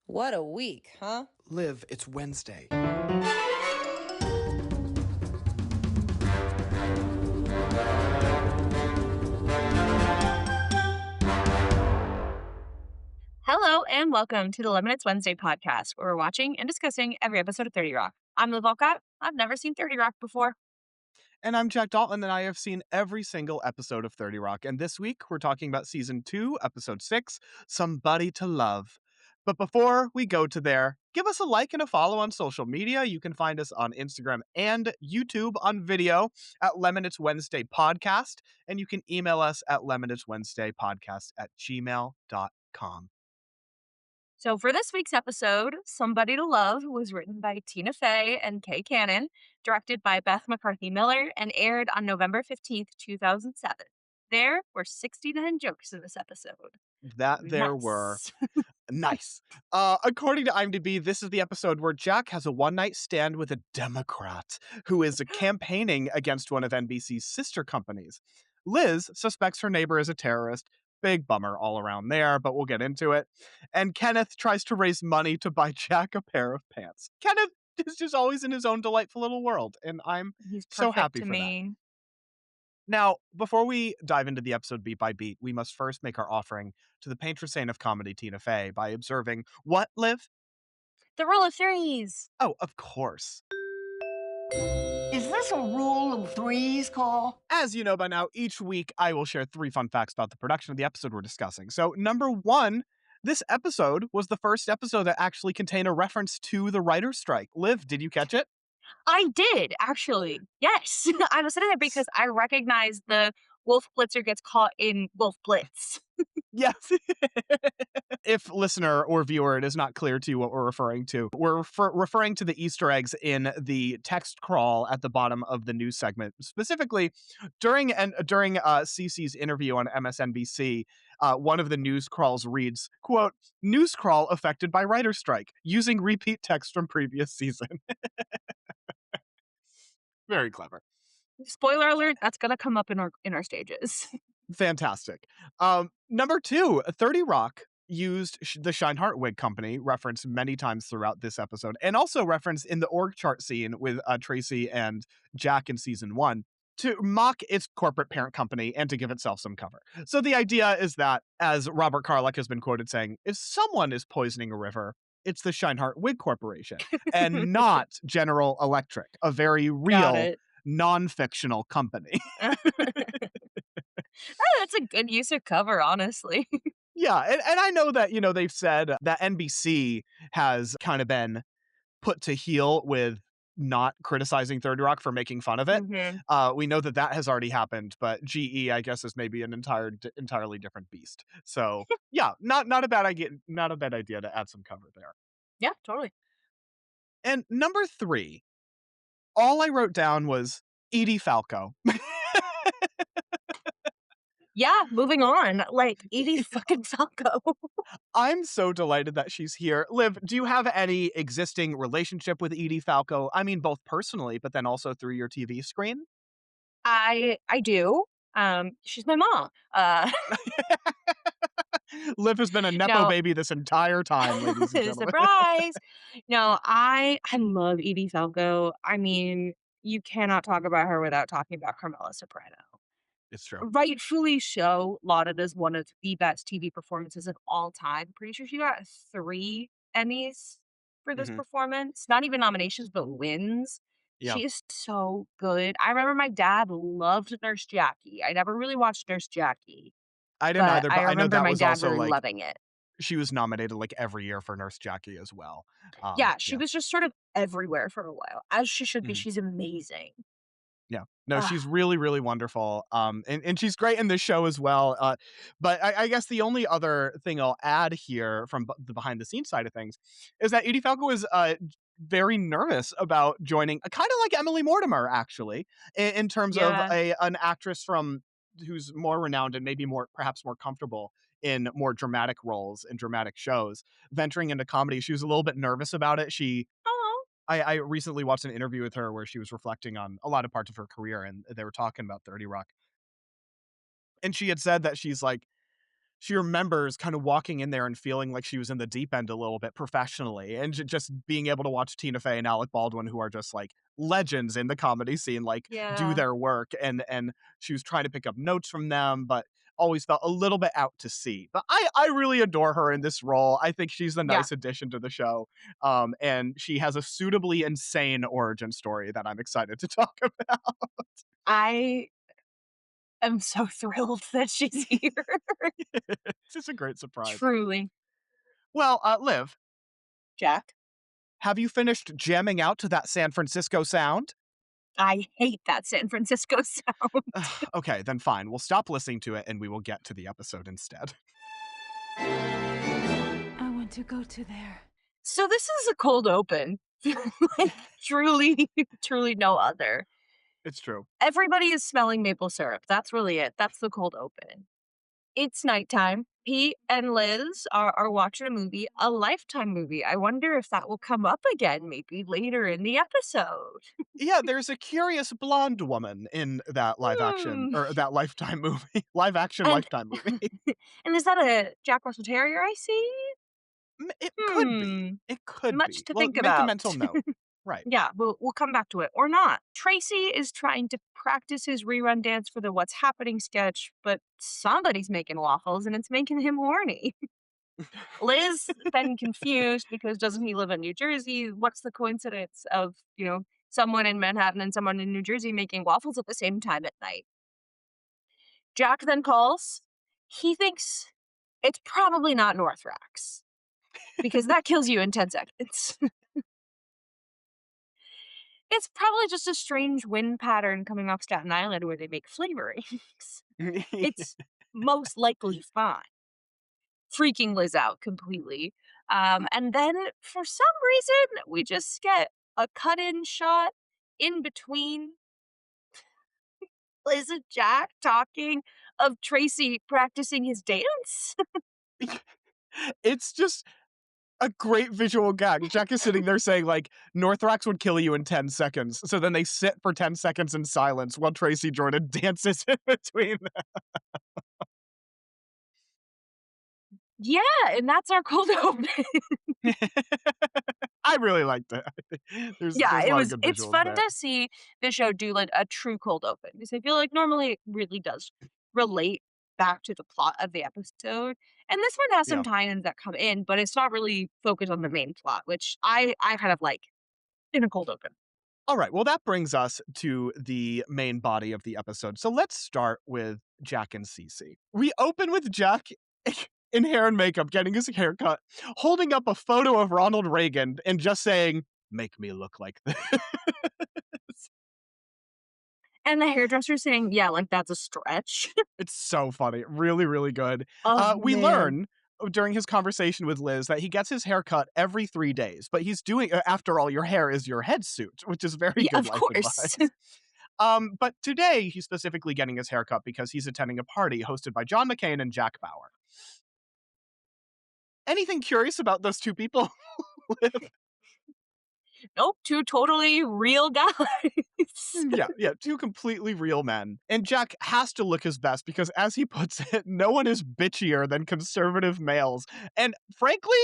What a week, huh? Liv, it's Wednesday. Hello and welcome to the Lemonades Wednesday podcast, where we're watching and discussing every episode of 30 Rock. I'm Liv Olcott. I've never seen 30 Rock before. And I'm Jack Dalton, and I have seen every single episode of 30 Rock. And this week, we're talking about Season 2, Episode 6, Somebody to Love. But before we go to there, give us a like and a follow on social media. You can find us on Instagram and YouTube on video at Lemonades Wednesday Podcast. And you can email us at lemonadeswednesdaypodcast@gmail.com. So for this week's episode, Somebody to Love was written by Tina Fey and Kay Cannon, directed by Beth McCarthy Miller, and aired on November 15th, 2007. There were 69 jokes in this episode. That there were. Nice. According to IMDb, this is the episode where Jack has a one-night stand with a Democrat who is campaigning against one of NBC's sister companies. Liz suspects her neighbor is a terrorist. Big bummer all around there, but we'll get into it. And Kenneth tries to raise money to buy Jack a pair of pants. Kenneth is just always in his own delightful little world, and I'm He's so perfect happy to for that. me. Now, before we dive into the episode beat by beat, we must first make our offering to the patron saint of comedy, Tina Fey, by observing what, Liv? The rule of threes. Oh, of course. Is this a rule of threes call? As you know by now, each week I will share 3 fun facts about the production of the episode we're discussing. So, number 1, this episode was the first episode that actually contained a reference to the writer's strike. Liv, did you catch it? I did, actually. Yes. I was sitting there because I recognized the Wolf Blitzer gets caught in Wolf Blitz. Yes. If listener or viewer, it is not clear to you what we're referring to. We're referring to the Easter eggs in the text crawl at the bottom of the news segment. Specifically, during Cece's interview on MSNBC, one of the news crawls reads, quote, "News crawl affected by writer's strike, using repeat text from previous season." Very clever. Spoiler alert, that's going to come up in our stages. Fantastic. Number 2, 30 Rock used the Shineheart Wig Company, referenced many times throughout this episode, and also referenced in the org chart scene with Tracy and Jack in season 1, to mock its corporate parent company and to give itself some cover. So the idea is that, as Robert Carlock has been quoted saying, if someone is poisoning a river, it's the Shineheart Wig Corporation, and not General Electric, a very real, non-fictional company. That's a good use of cover, honestly. Yeah, and I know that, they've said that NBC has kind of been put to heel with not criticizing 30 Rock for making fun of it. Mm-hmm. We know that has already happened, but GE, I guess, is maybe an entirely different beast. So yeah, not a bad idea to add some cover there. Yeah, totally. And number 3, all I wrote down was Edie Falco. Yeah, moving on. Like, Edie fucking Falco. I'm so delighted that she's here. Liv, do you have any existing relationship with Edie Falco? I mean, both personally, but then also through your TV screen? I do. She's my mom. Liv has been a Nepo baby this entire time, ladies and gentlemen. Surprise! No, I love Edie Falco. I mean, you cannot talk about her without talking about Carmela Soprano. It's true. Rightfully so, lauded as one of the best TV performances of all time. Pretty sure she got 3 Emmys for this performance. Not even nominations, but wins. Yeah. She is so good. I remember my dad loved Nurse Jackie. I never really watched Nurse Jackie. I didn't either, but I know that my was dad also really loving it. She was nominated like every year for Nurse Jackie as well. Yeah, she was just sort of everywhere for a while, as she should be. She's amazing. Yeah. No, she's really, really wonderful. And she's great in this show as well. But I guess the only other thing I'll add here from the behind the scenes side of things is that Edie Falco is very nervous about joining, kind of like Emily Mortimer, actually, in terms of an actress who's more renowned and maybe perhaps more comfortable in more dramatic roles in dramatic shows, venturing into comedy. She was a little bit nervous about it. I recently watched an interview with her where she was reflecting on a lot of parts of her career, and they were talking about 30 Rock. And she had said that she's like, she remembers kind of walking in there and feeling like she was in the deep end a little bit professionally, and just being able to watch Tina Fey and Alec Baldwin, who are just like legends in the comedy scene, like do Yeah. their work, and she was trying to pick up notes from them, but always felt a little bit out to sea. But I really adore her in this role. I think she's a Yeah. nice addition to the show. And she has a suitably insane origin story that I'm excited to talk about. I am so thrilled that she's here. It's just a great surprise. Truly. Well, Liv, Jack, have you finished jamming out to that San Francisco sound? I hate that San Francisco sound. Ugh, okay, then fine. We'll stop listening to it and we will get to the episode instead. I want to go to there. So this is a cold open. Like, truly, truly no other. It's true. Everybody is smelling maple syrup. That's really it. That's the cold open. It's nighttime. Pete and Liz are watching a movie, a Lifetime movie. I wonder if that will come up again, maybe later in the episode. Yeah, there's a curious blonde woman in that live action Hmm. or that Lifetime movie, live action And Lifetime movie. and is that a Jack Russell Terrier I see? It could Hmm. be. It could Much be. to Well, think make a about. mental note. Right. Yeah, we'll come back to it or not. Tracy is trying to practice his rerun dance for the What's Happening sketch, but somebody's making waffles and it's making him horny. Liz then confused because doesn't he live in New Jersey? What's the coincidence of, someone in Manhattan and someone in New Jersey making waffles at the same time at night? Jack then calls. He thinks it's probably not Northrax because that kills you in 10 seconds. It's probably just a strange wind pattern coming off Staten Island where they make flavorings. It's most likely fine. Freaking Liz out completely. And then for some reason, we just get a cut in shot in between Liz and Jack talking of Tracy practicing his dance. It's just a great visual gag. Jack is sitting there saying, like, Northrax would kill you in 10 seconds. So then they sit for 10 seconds in silence while Tracy Jordan dances in between Yeah, and that's our cold open. them. I really liked it. Yeah, There's a lot of good it's visuals fun there. to see the show do like a true cold open because I feel like normally it really does relate back to the plot of the episode. And this one has some Yeah. tie-ins that come in, but it's not really focused on the main plot, which I kind of like in a cold open. All right. Well, that brings us to the main body of the episode. So let's start with Jack and Cece. We open with Jack in hair and makeup, getting his haircut, holding up a photo of Ronald Reagan and just saying, "Make me look like this." And the hairdresser saying, "Yeah, like that's a stretch." It's so funny. Really, really good. Oh We man. learn during his conversation with Liz that he gets his hair cut every 3 days, but he's doing, after all, your hair is your head suit, which is very Yeah, good of life course. advice. But today he's specifically getting his haircut because he's attending a party hosted by John McCain and Jack Bauer. Anything curious about those two people? Nope, two totally real guys. Yeah, two completely real men. And Jack has to look his best because, as he puts it, no one is bitchier than conservative males. And frankly,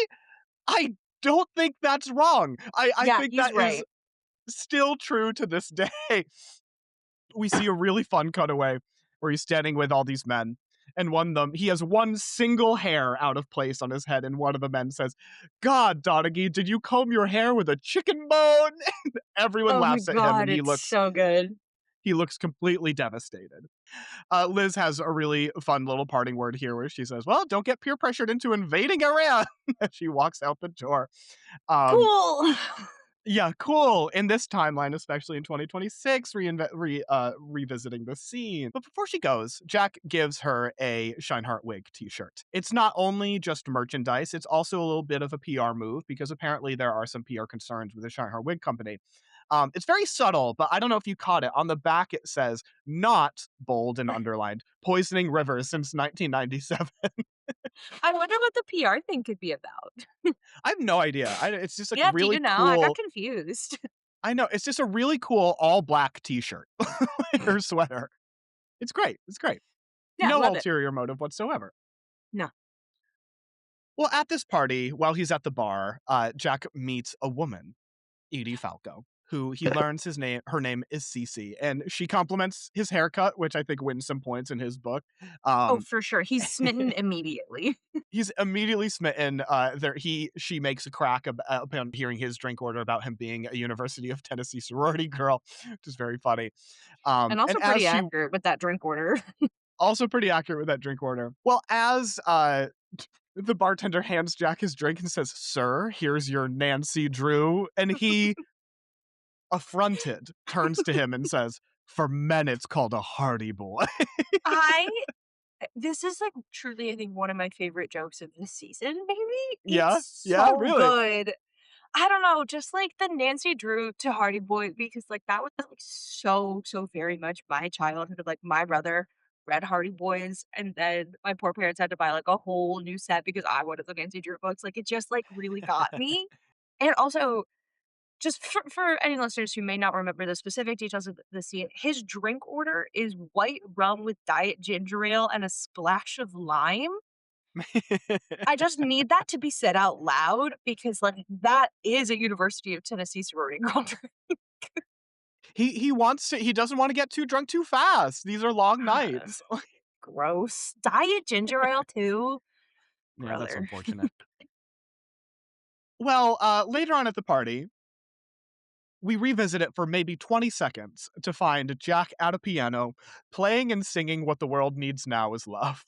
I don't think that's wrong. I Yeah, think he's that is right. still true to this day. We see a really fun cutaway where he's standing with all these men. And one of them, he has one single hair out of place on his head. And one of the men says, "God, Donaghy, did you comb your hair with a chicken bone?" Everyone Oh my laughs at him and god, it's so good. he looks completely devastated. Liz has a really fun little parting word here where she says, "Well, don't get peer pressured into invading Iran," as she walks out the door. Um, Cool. yeah, cool. In this timeline, especially in 2026, revisiting the scene. But before she goes, Jack gives her a Shineheart Wig t-shirt. It's not only just merchandise, it's also a little bit of a PR move because apparently there are some PR concerns with the Shineheart Wig company. It's very subtle, but I don't know if you caught it. On the back, it says, "Not," bold and underlined, "poisoning rivers since 1997. I wonder what the PR thing could be about. I have no idea. It's just like Yeah, do you really know? I got cool. confused. I know. It's just a really cool all black t-shirt or sweater. It's great. It's great. Yeah, No love it. ulterior motive whatsoever. No. Well, at this party, while he's at the bar, Jack meets a woman, Edie Falco, who he learns her name is Cece, and she compliments his haircut, which I think wins some points in his book. Oh, Um, for sure. He's smitten immediately. he's immediately smitten. She makes a crack upon hearing his drink order about him being a University of Tennessee sorority girl, which is very funny. And And also as pretty she accurate with that drink order. also pretty accurate with that drink order. Well, as the bartender hands Jack his drink and says, "Sir, here's your Nancy Drew," and he, affronted, turns to him and says, "For men, it's called a Hardy Boy." I This is, like, truly, I think, one of my favorite jokes of the season, maybe? Yeah, It's yeah, so really. good. I don't know, just, like, the Nancy Drew to Hardy Boy, because, like, that was, like, so very much my childhood of, like, my brother read Hardy Boys, and then my poor parents had to buy, like, a whole new set because I wanted the Nancy Drew books, like, it just, like, really got me. And also, just for any listeners who may not remember the specific details of the scene, his drink order is white rum with diet ginger ale and a splash of lime. I just need that to be said out loud because, like, that is a University of Tennessee sorority girl drink. He doesn't want to get too drunk too fast. These are long Ah, nights. gross. Diet ginger ale too? Yeah, that's Brother. unfortunate. Well, later on at the party, we revisit it for maybe 20 seconds to find Jack at a piano, playing and singing "What the World Needs Now Is Love."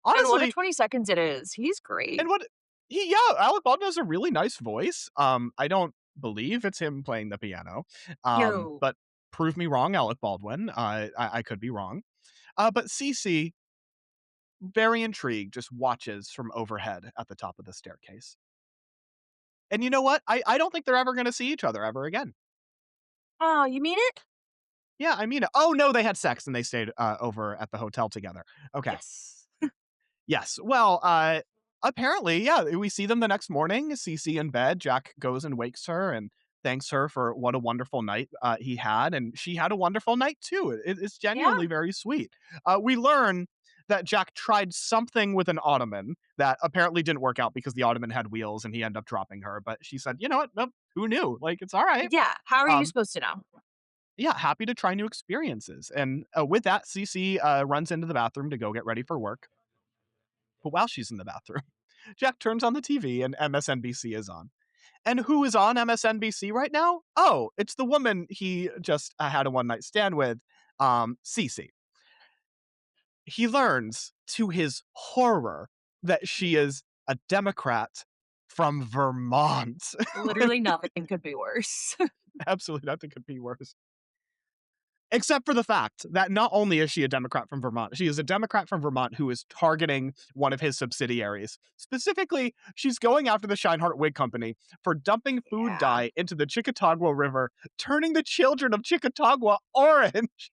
And what a Honestly, 20 seconds it is. He's great. and what yeah, Alec Baldwin has a really nice voice. I don't believe it's him playing the piano, No. but prove me wrong, Alec Baldwin. I could be wrong. But Cece, very intrigued, just watches from overhead at the top of the staircase. And you know what? I don't think they're ever going to see each other ever again. Oh, you mean it? Yeah, I mean, oh no, they had sex and they stayed over at the hotel together. Okay. Yes. Yes. Well, apparently, yeah, we see them the next morning. Cece in bed. Jack goes and wakes her and thanks her for what a wonderful night he had, and she had a wonderful night too. It's Yeah. genuinely very sweet. We learn that Jack tried something with an ottoman that apparently didn't work out because the ottoman had wheels and he ended up dropping her. But she said, "You know what? Nope, who knew? Like it's all right." Yeah. How are you Um, supposed to know? yeah, happy to try new experiences. And with that, Cece runs into the bathroom to go get ready for work. But while she's in the bathroom, Jack turns on the TV and MSNBC is on. And who is on MSNBC right now? Oh, it's the woman he just had a one night stand with, Cece. He learns to his horror that she is a Democrat from Vermont. Literally nothing could be worse. Absolutely nothing could be worse. Except for the fact that not only is she a Democrat from Vermont, she is a Democrat from Vermont who is targeting one of his subsidiaries. Specifically, she's going after the Scheinhart Wig Company for dumping food Yeah. dye into the Chickatagua River, turning the children of Chickatagua orange.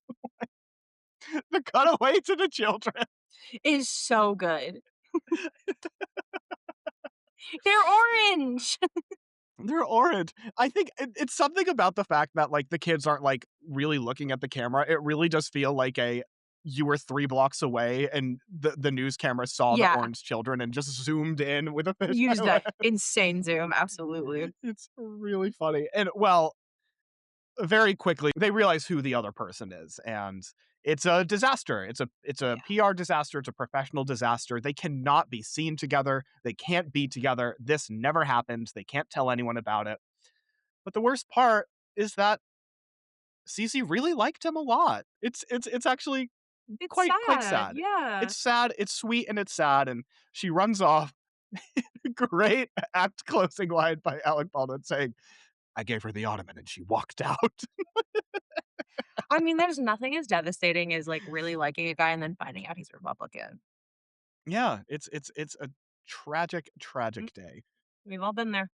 The cutaway to the children. Is so good. They're orange. They're orange. I think it's something about the fact that like the kids aren't like really looking at the camera. It really does feel like you were 3 blocks away and the news camera saw the Yeah. orange children and just zoomed in with a fisheye Use that lens. insane zoom, absolutely. It's really funny. And well, very quickly they realize who the other person is, and it's a disaster. It's a Yeah. PR disaster. It's a professional disaster. They cannot be seen together. They can't be together. This never happened. They can't tell anyone about it. But the worst part is that Cece really liked him a lot. It's actually It's quite sad, sad. yeah. It's sad, it's sweet, and it's sad, and she runs off. Great act closing line by Alec Baldwin saying, "I gave her the ottoman and she walked out." I mean, there's nothing as devastating as, like, really liking a guy and then finding out he's Republican. Yeah, it's a tragic, Mm, tragic day. we've all been there.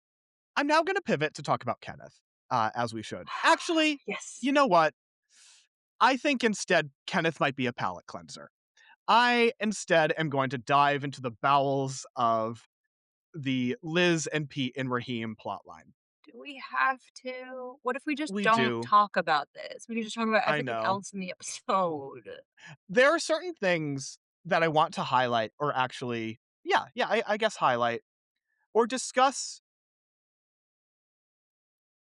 I'm now gonna pivot to talk about Kenneth, as we should. Actually, Yes. you know what? I think instead Kenneth might be a palate cleanser. I instead am going to dive into the bowels of the Liz and Pete and Raheem plotline. Do we have to? What if we just We don't do. talk about this? We can just talk about I everything know. else in the episode. There are certain things that I want to highlight, or actually, I guess highlight or discuss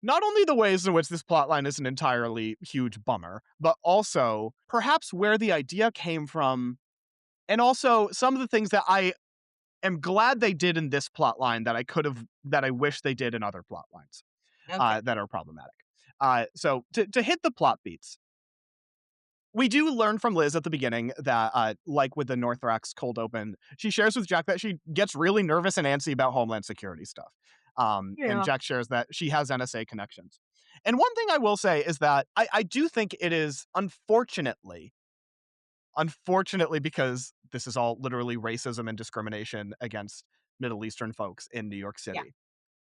not only the ways in which this plotline is an entirely huge bummer, but also perhaps where the idea came from, and also some of the things that I am glad they did in this plotline that I wish they did in other plotlines Okay. that are problematic. So to hit the plot beats, we do learn from Liz at the beginning that, like with the Northrax cold open, she shares with Jack that she gets really nervous and antsy about Homeland Security stuff. And Yeah. Jack shares that she has NSA connections. And one thing I will say is that I do think it is unfortunately, because this is all literally racism and discrimination against Middle Eastern folks in New York Yeah. City.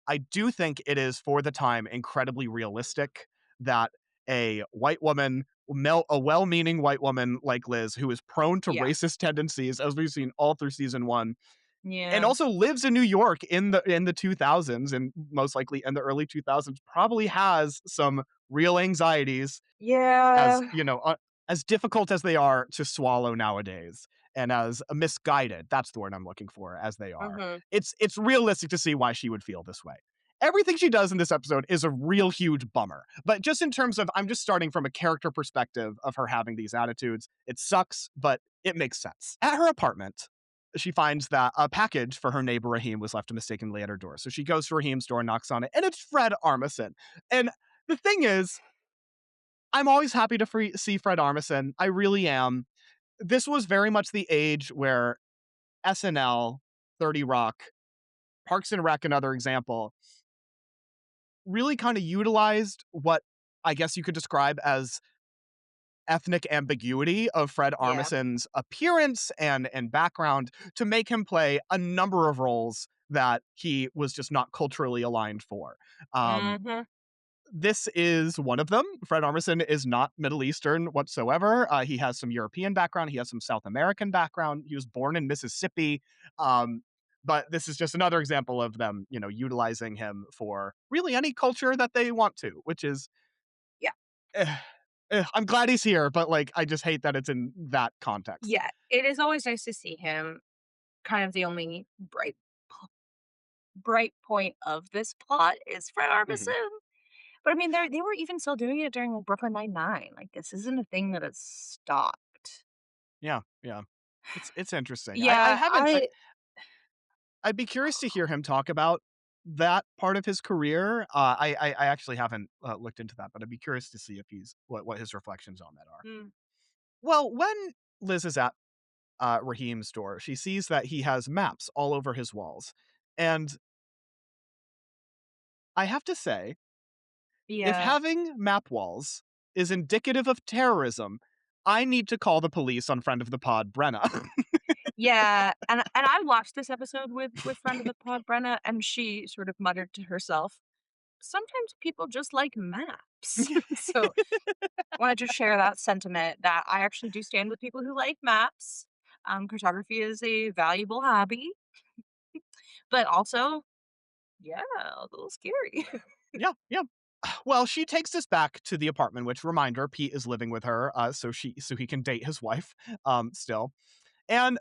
I do think it is, for the time, incredibly realistic that a white woman, a well-meaning white woman like Liz, who is prone to Yeah. racist tendencies, as we've seen all through season 1, and Yeah. also lives in New York in the 2000s, and most likely in the early 2000s, probably has some real anxieties, as, Yeah. as difficult as they are to swallow nowadays, and as misguided, that's the word I'm looking for, as they are. Mm-hmm. It's realistic to see why she would feel this way. Everything she does in this episode is a real huge bummer. But just in terms of, I'm just starting from a character perspective of her having these attitudes, it sucks, but it makes sense. At her apartment, she finds that a package for her neighbor Raheem was left mistakenly at her door. So she goes to Raheem's door, knocks on it, and it's Fred Armisen. And the thing is, I'm always happy to see Fred Armisen. I really am. This was very much the age where SNL, 30 Rock, Parks and Rec, another example, really kind of utilized what I guess you could describe as ethnic ambiguity of Fred Yeah. Armisen's appearance and background to make him play a number of roles that he was just not culturally aligned for. Um, Mm-hmm. this is one of them. Fred Armisen is not Middle Eastern whatsoever. He has some European background. He has some South American background. He was born in Mississippi. Um, but this is just another example of them, utilizing him for really any culture that they want to, which is, Yeah. eh, I'm glad he's here, but like, I just hate that it's in that context. Yeah. It is always nice to see him. Kind of the only bright point of this plot is Fred Mhm. Armisen. But I mean, they were even still doing it during like Brooklyn Nine-Nine. Like this isn't a thing that has stopped. Yeah, yeah. It's interesting. I Yeah, haven't. I'd be curious to hear him talk about that part of his career. I actually haven't looked into that, but I'd be curious to see if he's what his reflections on that are. mm, Well, when Liz is at Raheem's door, she sees that he has maps all over his walls, and I have to say, if yeah, having map walls is indicative of terrorism, I need to call the police on friend of the pod, Brenna. yeah. And I watched this episode with friend of the pod Brenna, and she sort of muttered to herself, "Sometimes people just like maps." So wanted to share that sentiment that I actually do stand with people who like maps. Cartography is a valuable hobby, but also, yeah, a little scary. Yeah, yeah. Well, she takes us back to the apartment, which, reminder, Pete is living with her, so he can date his wife, still. And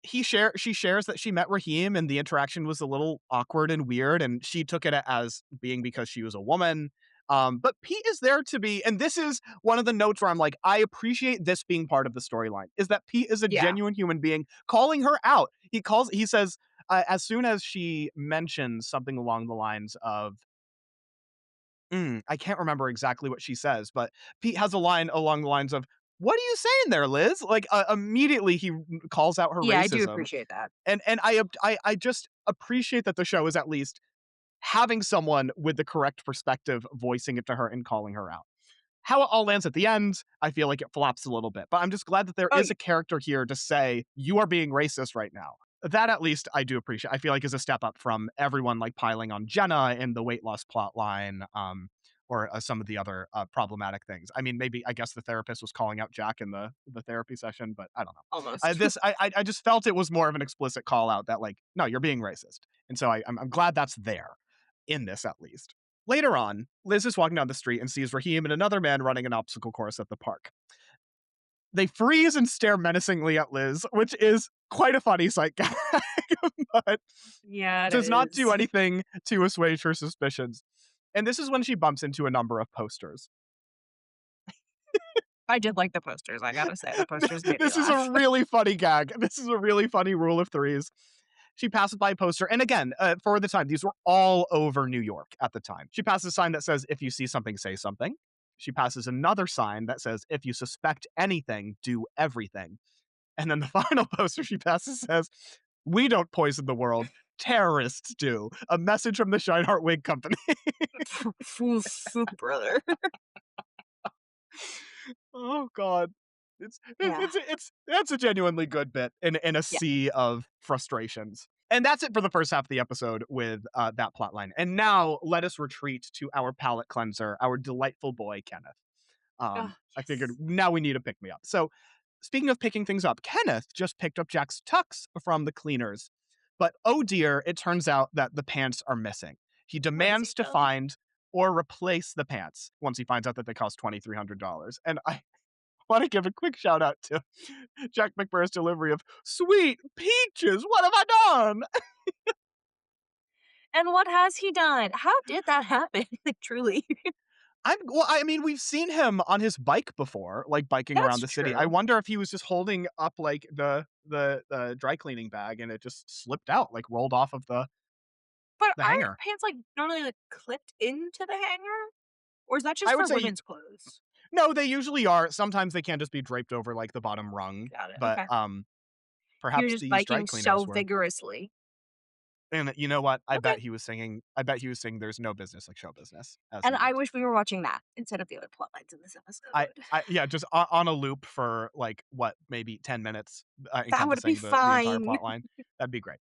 she shares that she met Raheem and the interaction was a little awkward and weird, and she took it as being because she was a woman. But Pete is there to be, and this is one of the notes where I'm like, I appreciate this being part of the storyline, is that Pete is a Yeah, genuine human being calling her out. He says, as soon as she mentions something along the lines of, I can't remember exactly what she says, but Pete has a line along the lines of, "What are you saying there, Liz?" Like, immediately he calls out her yeah, I do racism, appreciate that. and I just appreciate that the show is at least having someone with the correct perspective voicing it to her and calling her out. How it all lands at the end, I feel like it flops a little bit, but I'm just glad that there Oh, is a character here to say, "You are being racist right now." That at least I do appreciate. I feel like is a step up from everyone like piling on Jenna in the weight loss plot line, or some of the other problematic things. I mean, maybe I guess the therapist was calling out Jack in the therapy session, but I don't know. almost. I just felt it was more of an explicit call out that like, no, you're being racist, and so I'm glad that's there in this at least. Later on, Liz is walking down the street and sees Raheem and another man running an obstacle course at the park. They freeze and stare menacingly at Liz, which is quite a funny sight gag, but Yeah, it does not do is. anything to assuage her suspicions. And this is when she bumps into a number of posters. I did like the posters, I gotta say. The posters made me This is laugh. a really funny gag. This is a really funny rule of threes. She passes by a poster, and again, for the time, these were all over New York at the time. She passes a sign that says, "If you see something, say something." She passes another sign that says, "If you suspect anything, do everything." And then the final poster she passes says, "We don't poison the world. Terrorists do. A message from the Shineheart Wig Company." Brother. Oh God. Yeah. That's a genuinely good bit in a Yeah. sea of frustrations. And that's it for the first half of the episode with that plot line. And now let us retreat to our palate cleanser, our delightful boy, Kenneth. Oh, I yes. figured now we need to pick me up. So speaking of picking things up, Kenneth just picked up Jack's tux from the cleaners. But oh dear, it turns out that the pants are missing. He What has he demands to done? find or replace the pants once he finds out that they cost $2,300. And I want to give a quick shout out to Jack McBurn's delivery of "Sweet peaches, what have I done?" And what has he done? How did that happen? Like, truly. I mean, we've seen him on his bike before, like biking around That's the city. I true. wonder if he was just holding up like the dry cleaning bag and it just slipped out, like rolled off of the But aren't hanger. pants, like, normally, like, clipped into the hanger? Or is that just I for would say women's clothes? no, they usually are. Sometimes they can just be draped over like the bottom rung, Got it, but okay. You're perhaps just these dry biking so cleaners were. vigorously. And you know what? Okay. I bet he was singing "There's no business like show business" as And he I went. wish we were watching that instead of the other plot lines in this episode. Yeah, just on a loop for like what, maybe 10 minutes, That would be encompassing the entire fine. plot line. That'd be great.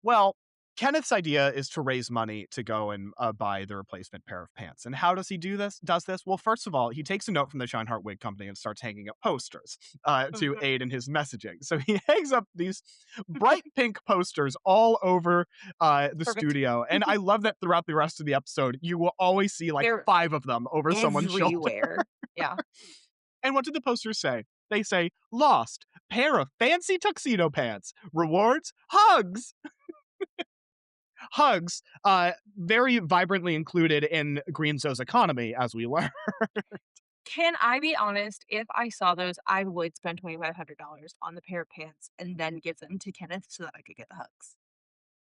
Well, Kenneth's idea is to raise money to go and buy the replacement pair of pants. And how does he do this? Well, first of all, he takes a note from the Shineheart Wig Company and starts hanging up posters to Mhm. aid in his messaging. So he hangs up these bright pink posters all over the Perfect. studio. And I love that throughout the rest of the episode, you will always see like They're 5 of them over someone's shoulder. everywhere. Yeah. And what do the posters say? They say, "Lost, pair of fancy tuxedo pants, rewards, hugs." Hugs, very vibrantly included in Green Zoo's economy, as we learn. Can I be honest? If I saw those, I would spend $2,500 on the pair of pants and then give them to Kenneth so that I could get the hugs.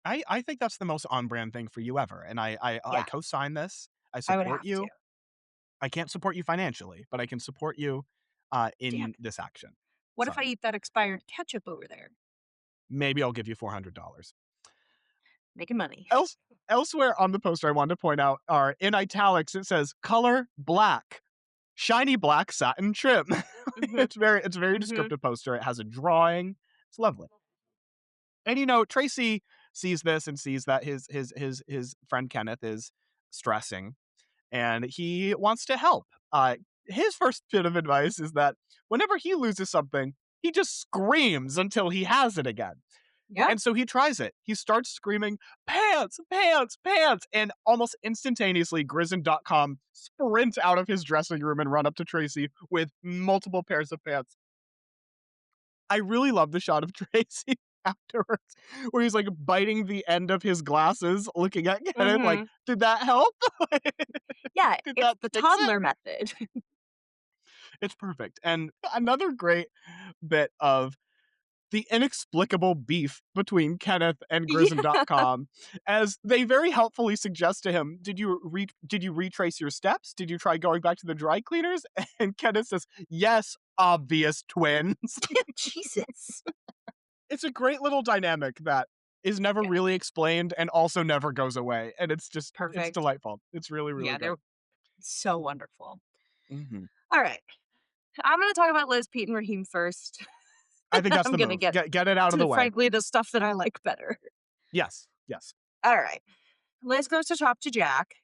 I think that's the most on-brand thing for you ever, and I Yeah, co-sign this. I I would support have to. you. I can't support you financially, but I can support you, Damn in it. this action. What if I Sorry. eat that expired ketchup over there? Maybe I'll give you $400. Making money. Else Elsewhere on the poster I wanted to point out are in italics, it says, "Color black. Shiny black satin trim." Hmm. It's a very Hmm. descriptive poster. It has a drawing. It's lovely. And Tracy sees this and sees that his friend Kenneth is stressing and he wants to help. His first bit of advice is that whenever he loses something, he just screams until he has it again. Yeah. And so he tries it. He starts screaming, "Pants, pants, pants." And almost instantaneously, Grizzin.com sprints out of his dressing room and run up to Tracy with multiple pairs of pants. I really love the shot of Tracy afterwards, where he's like biting the end of his glasses, looking at Kenneth like, Hmm. "Did that help? Yeah, Did it's that the fix it?" toddler method. It's perfect. And another great bit of the inexplicable beef between Kenneth and Yeah. Grizzin.com, as they very helpfully suggest to him, did you retrace your steps? Did you try going back to the dry cleaners?" And Kenneth says, "Yes, obvious twins." Jesus. It's a great little dynamic that is never Yeah. really explained and also never goes away. And it's Perfect. delightful. It's really, really Yeah, good. they're so wonderful. Mhm. All right. I'm going to talk about Liz, Pete, and Raheem first. I think that's I'm the going to move. get Get it out of to, the way. frankly, the stuff that I like better. Yes. Yes. All right. Liz goes to talk to Jack,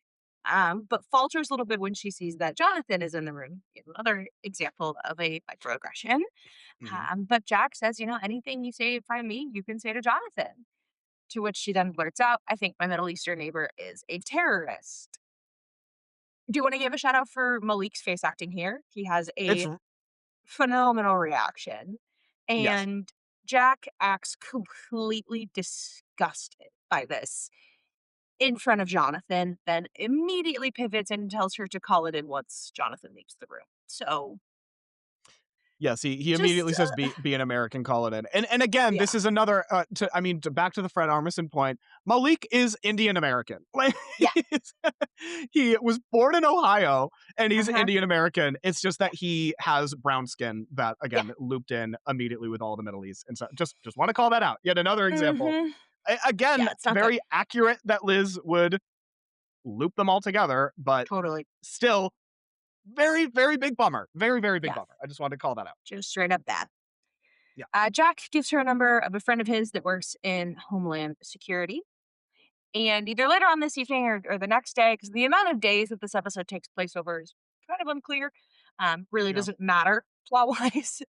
but falters a little bit when she sees that Jonathan is in the room. Another example of a microaggression. Mhm. But Jack says, anything you say in front of me, you can say to Jonathan. To which she then blurts out, "I think my Middle Eastern neighbor is a terrorist." Do you want to give a shout out for Malik's face acting here? He has It's a phenomenal reaction. Yes. And Jack acts completely disgusted by this in front of Jonathan, then immediately pivots and tells her to call it in once Jonathan leaves the room. So Yes, he just, immediately says, "Be an American, call it in." And again, yeah, this is another, back to the Fred Armisen point, Malik is Indian American. Like, yeah, he was born in Ohio, and he's uh-huh, Indian American. It's just yeah, that he has brown skin that, yeah, again, looped in immediately with all the Middle East, and so just wanna call that out. Yet another example. mhm, Again, yeah, it's not good. very accurate that Liz would loop them all together, but Totally, still very, very big bummer. Very, very big yeah, bummer. I just wanted to call that out. just straight up bad. Yeah. Jack gives her a number of a friend of his that works in Homeland Security. And either later on this evening or the next day, because the amount of days that this episode takes place over is kind of unclear, really Yeah. doesn't matter plot wise.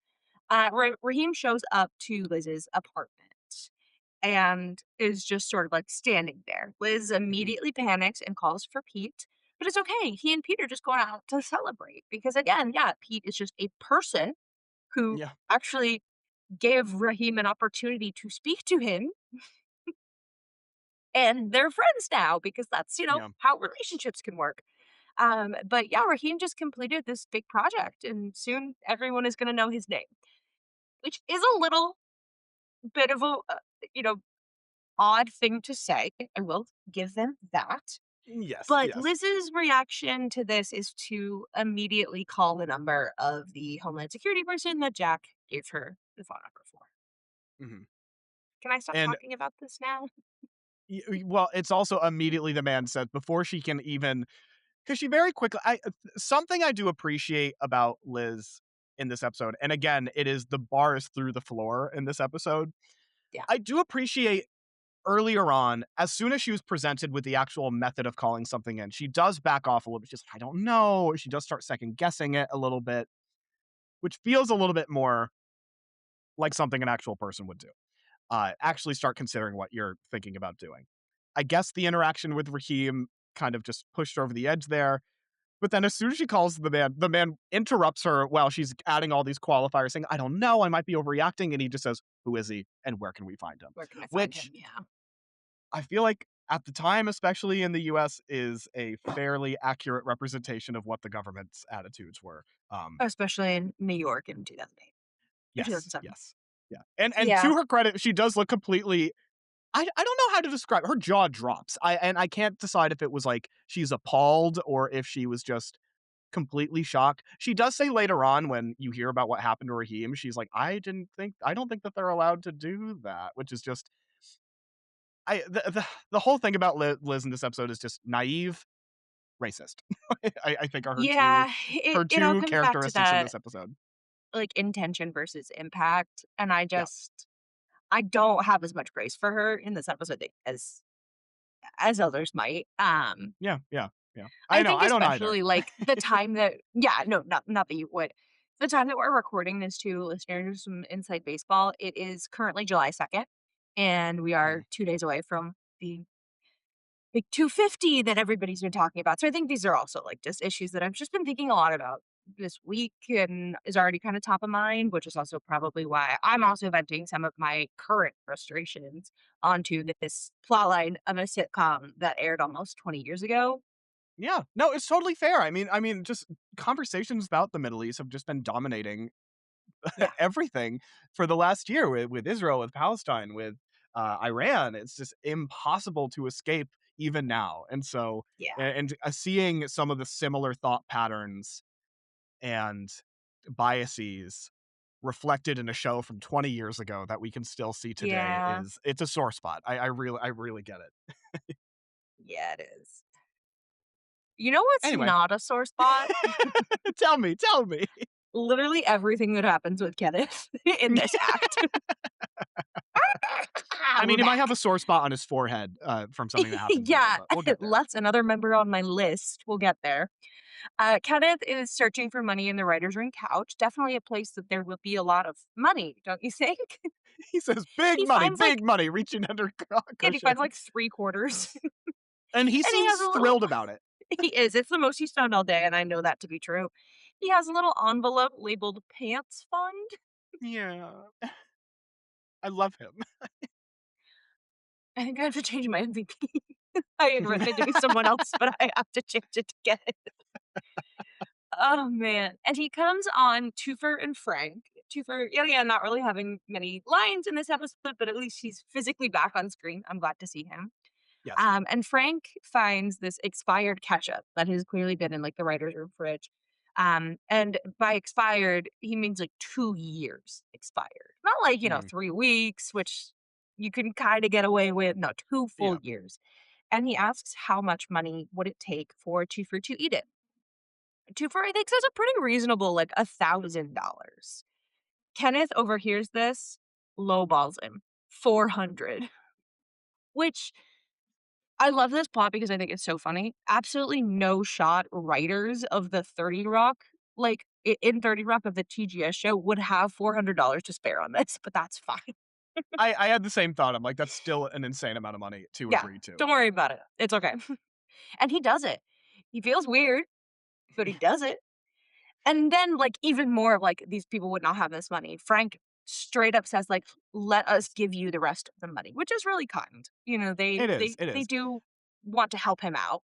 Raheem shows up to Liz's apartment and is just sort of like standing there. Liz Mhm. immediately panics and calls for Pete, but it's okay. He and Pete are just going out to celebrate because, again, yeah, Pete is just a person who Yeah. actually gave Raheem an opportunity to speak to him, and they're friends now because that's, Yeah. how relationships can work. But yeah, Raheem just completed this big project, and soon everyone is going to know his name, which is a little bit of a, you know, odd thing to say. I will give them that. Yes, But yes. Liz's reaction to this is to immediately call the number of the Homeland Security person that Jack gave her the phone number for. Mhm. Can I stop And talking about this now? well, it's also immediately the man said before she can even, because she very quickly, something I do appreciate about Liz in this episode, and again, it is the bars through the floor in this episode. Yeah. I do appreciate earlier on, as soon as she was presented with the actual method of calling something in, she does back off a little bit. She's like, I don't know. She does start second guessing it a little bit, which feels a little bit more like something an actual person would do. Actually start considering what you're thinking about doing. I guess the interaction with Raheem kind of just pushed her over the edge there. But then as soon as she calls the man interrupts her while she's adding all these qualifiers, saying, I don't know, I might be overreacting. And he just says, who is he? And where can we find him? Where can I find him? Which Yeah. I feel like at the time, especially in the US, is a fairly accurate representation of what the government's attitudes were. Especially in New York in 2008 or Yes, 2007. yes. Yeah. And Yeah. to her credit, she does look completely, I don't know how to describe it. Her jaw drops. I can't decide if it was like she's appalled or if she was just completely shocked. She does say later on when you hear about what happened to Raheem, she's like, I don't think that they're allowed to do that, which is just the whole thing about Liz in this episode is just naive, racist. I think are Yeah, her it all two comes back to characteristics in that, this episode. like, intention versus impact, and Yeah. I don't have as much grace for her in this episode as others might. Yeah, yeah, yeah. I I know, think I don't either. especially, like, the time that yeah, no, not that you would. The time that we're recording this to listeners from Inside Baseball, it is currently July 2nd, and we are Mm. 2 days away from the big 250 that everybody's been talking about. So I think these are also like just issues that I've just been thinking a lot about this week and is already kind of top of mind, which is also probably why I'm also venting some of my current frustrations onto this plotline of a sitcom that aired almost 20 years ago. Yeah. No, it's totally fair. I mean, just conversations about the Middle East have just been dominating Yeah. everything for the last year with Israel, with Palestine, with Iran. It's just impossible to escape even now. And so, Yeah. seeing some of the similar thought patterns and biases reflected in a show from 20 years ago that we can still see today Yeah. is it's a sore spot. I really get it. Yeah, it is. You know what's Anyway, not a sore spot? tell me. Literally everything that happens with Kenneth in this act. I We're mean, he might back. have a sore spot on his forehead from something that happens later, Yeah, but we'll get there. that's another member on my list. We'll get there. Kenneth is searching for money in the writer's room couch. Definitely a place that there will be a lot of money, don't you think? He says, he finds like big money, reaching under and he finds like cushions. 3 quarters. And he And he has seems a little thrilled about it. he is. It's the most he's found all day, and I know that to be true. He has a little envelope labeled Pants Fund. Yeah. I love him. I think I have to change my MVP. I had written it to be someone else, but I have to change it to get it. Oh, man. And he comes on Toofer and Frank. Toofer, yeah, not really having many lines in this episode, but at least he's physically back on screen. I'm glad to see him. Yes. And Frank finds this expired ketchup that has clearly been in like the writer's room fridge. And by expired, he means like 2 years expired. Not like, 3 weeks, which you can kind of get away with. No, 2 full Yeah. years. And he asks how much money would it take for Toofer to eat it. Toofer, I think, says a pretty reasonable, like $1,000. Kenneth overhears this, lowballs him, 400. Which I love this plot because I think it's so funny. Absolutely no shot writers of the 30 Rock, like in 30 Rock of the TGS show, would have $400 to spare on this, but that's fine. I had the same thought. I'm like, that's still an insane amount of money to Yeah, agree to. don't worry about it. It's okay. And he does it. He feels weird, but he does it. And then, like, even more of, like, these people would not have this money. Frank straight up says, like, let us give you the rest of the money, which is really kind. It is. It They is. do want to help him out.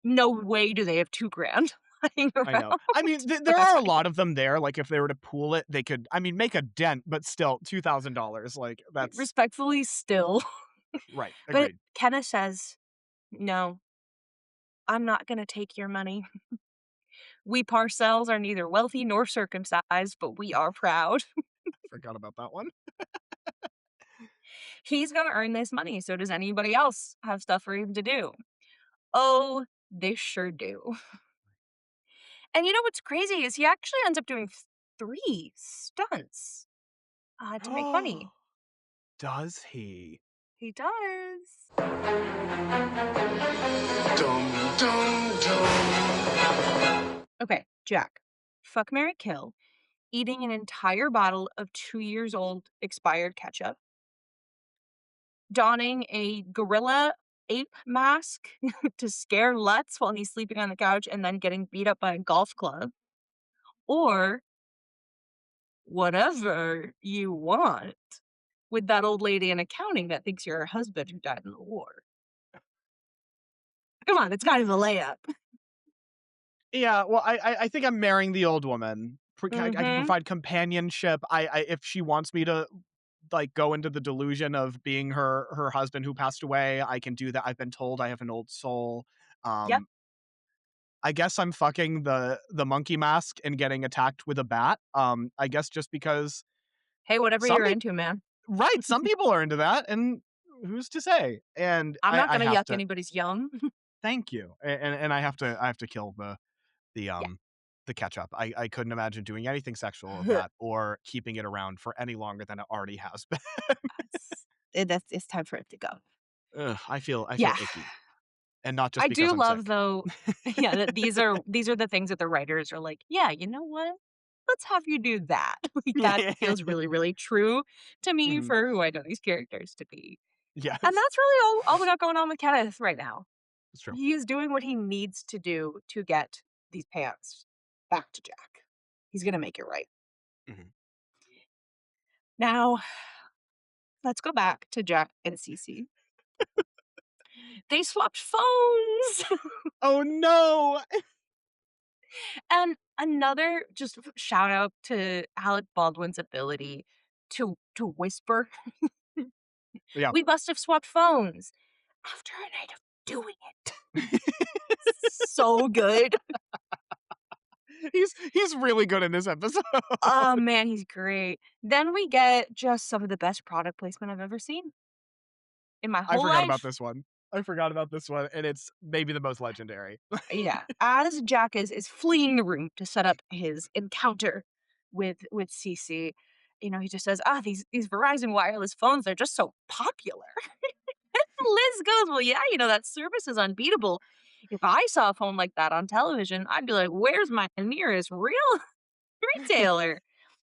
No way do they have $2,000 lying I know. around. I mean, there that's are a fine. lot of them there. Like, if they were to pool it, they could, make a dent, but still, $2,000. Like, that's Respectfully, still. right. But Agreed. Kenneth says, no, I'm not going to take your money. We Parcells are neither wealthy nor circumcised, but we are proud. Forgot about that one. He's going to earn this money. So does anybody else have stuff for him to do? Oh, they sure do. And you know what's crazy is he actually ends up doing 3 stunts to make money. Does he? He does. Dum, dum, dum. Okay, Jack. Fuck, marry, kill. Eating an entire bottle of 2 years old expired ketchup. Donning a gorilla ape mask to scare Lutz while he's sleeping on the couch and then getting beat up by a golf club. Or whatever you want with that old lady in accounting that thinks you're her husband who died in the war. Come on, it's kind of a layup. Yeah. Well, I think I'm marrying the old woman. I can Mhm. provide companionship. If she wants me to like go into the delusion of being her husband who passed away, I can do that. I've been told I have an old soul. Yep. I guess I'm fucking the monkey mask and getting attacked with a bat. I guess just because Hey, whatever some you're people, into, man. right? Some people are into that, and who's to say? And I'm not I gonna have yuck to anybody's yum. thank you, and I have to kill the Yeah. the ketchup. I couldn't imagine doing anything sexual with that or keeping it around for any longer than it already has been. It's time for it to go. Ugh, I feel Yeah. icky, and not just I because do I'm love sick. though, yeah, that these are the things that the writers are like, yeah, you know what? Let's have you do that. Like that feels really, really true to me Mhm. for who I know these characters to be. Yes, And that's really all we got going on with Kenneth right now. it's true. He is doing what he needs to do to get these pants back to Jack. He's gonna make it right. Mhm. Now, let's go back to Jack and Cece. They swapped phones. Oh no! And another just shout out to Alec Baldwin's ability to whisper. Yeah. We must have swapped phones after a night of doing it. So good. He's really good in this episode. Oh man, he's great. Then we get just some of the best product placement I've ever seen in my I whole forgot about life. this one. I forgot about this one, and it's maybe the most legendary. Yeah, as Jack is fleeing the room to set up his encounter with Cece, he just says, these Verizon wireless phones, they're just so popular. Liz goes, well, yeah, that service is unbeatable. If I saw a phone like that on television, I'd be like, where's my nearest real retailer?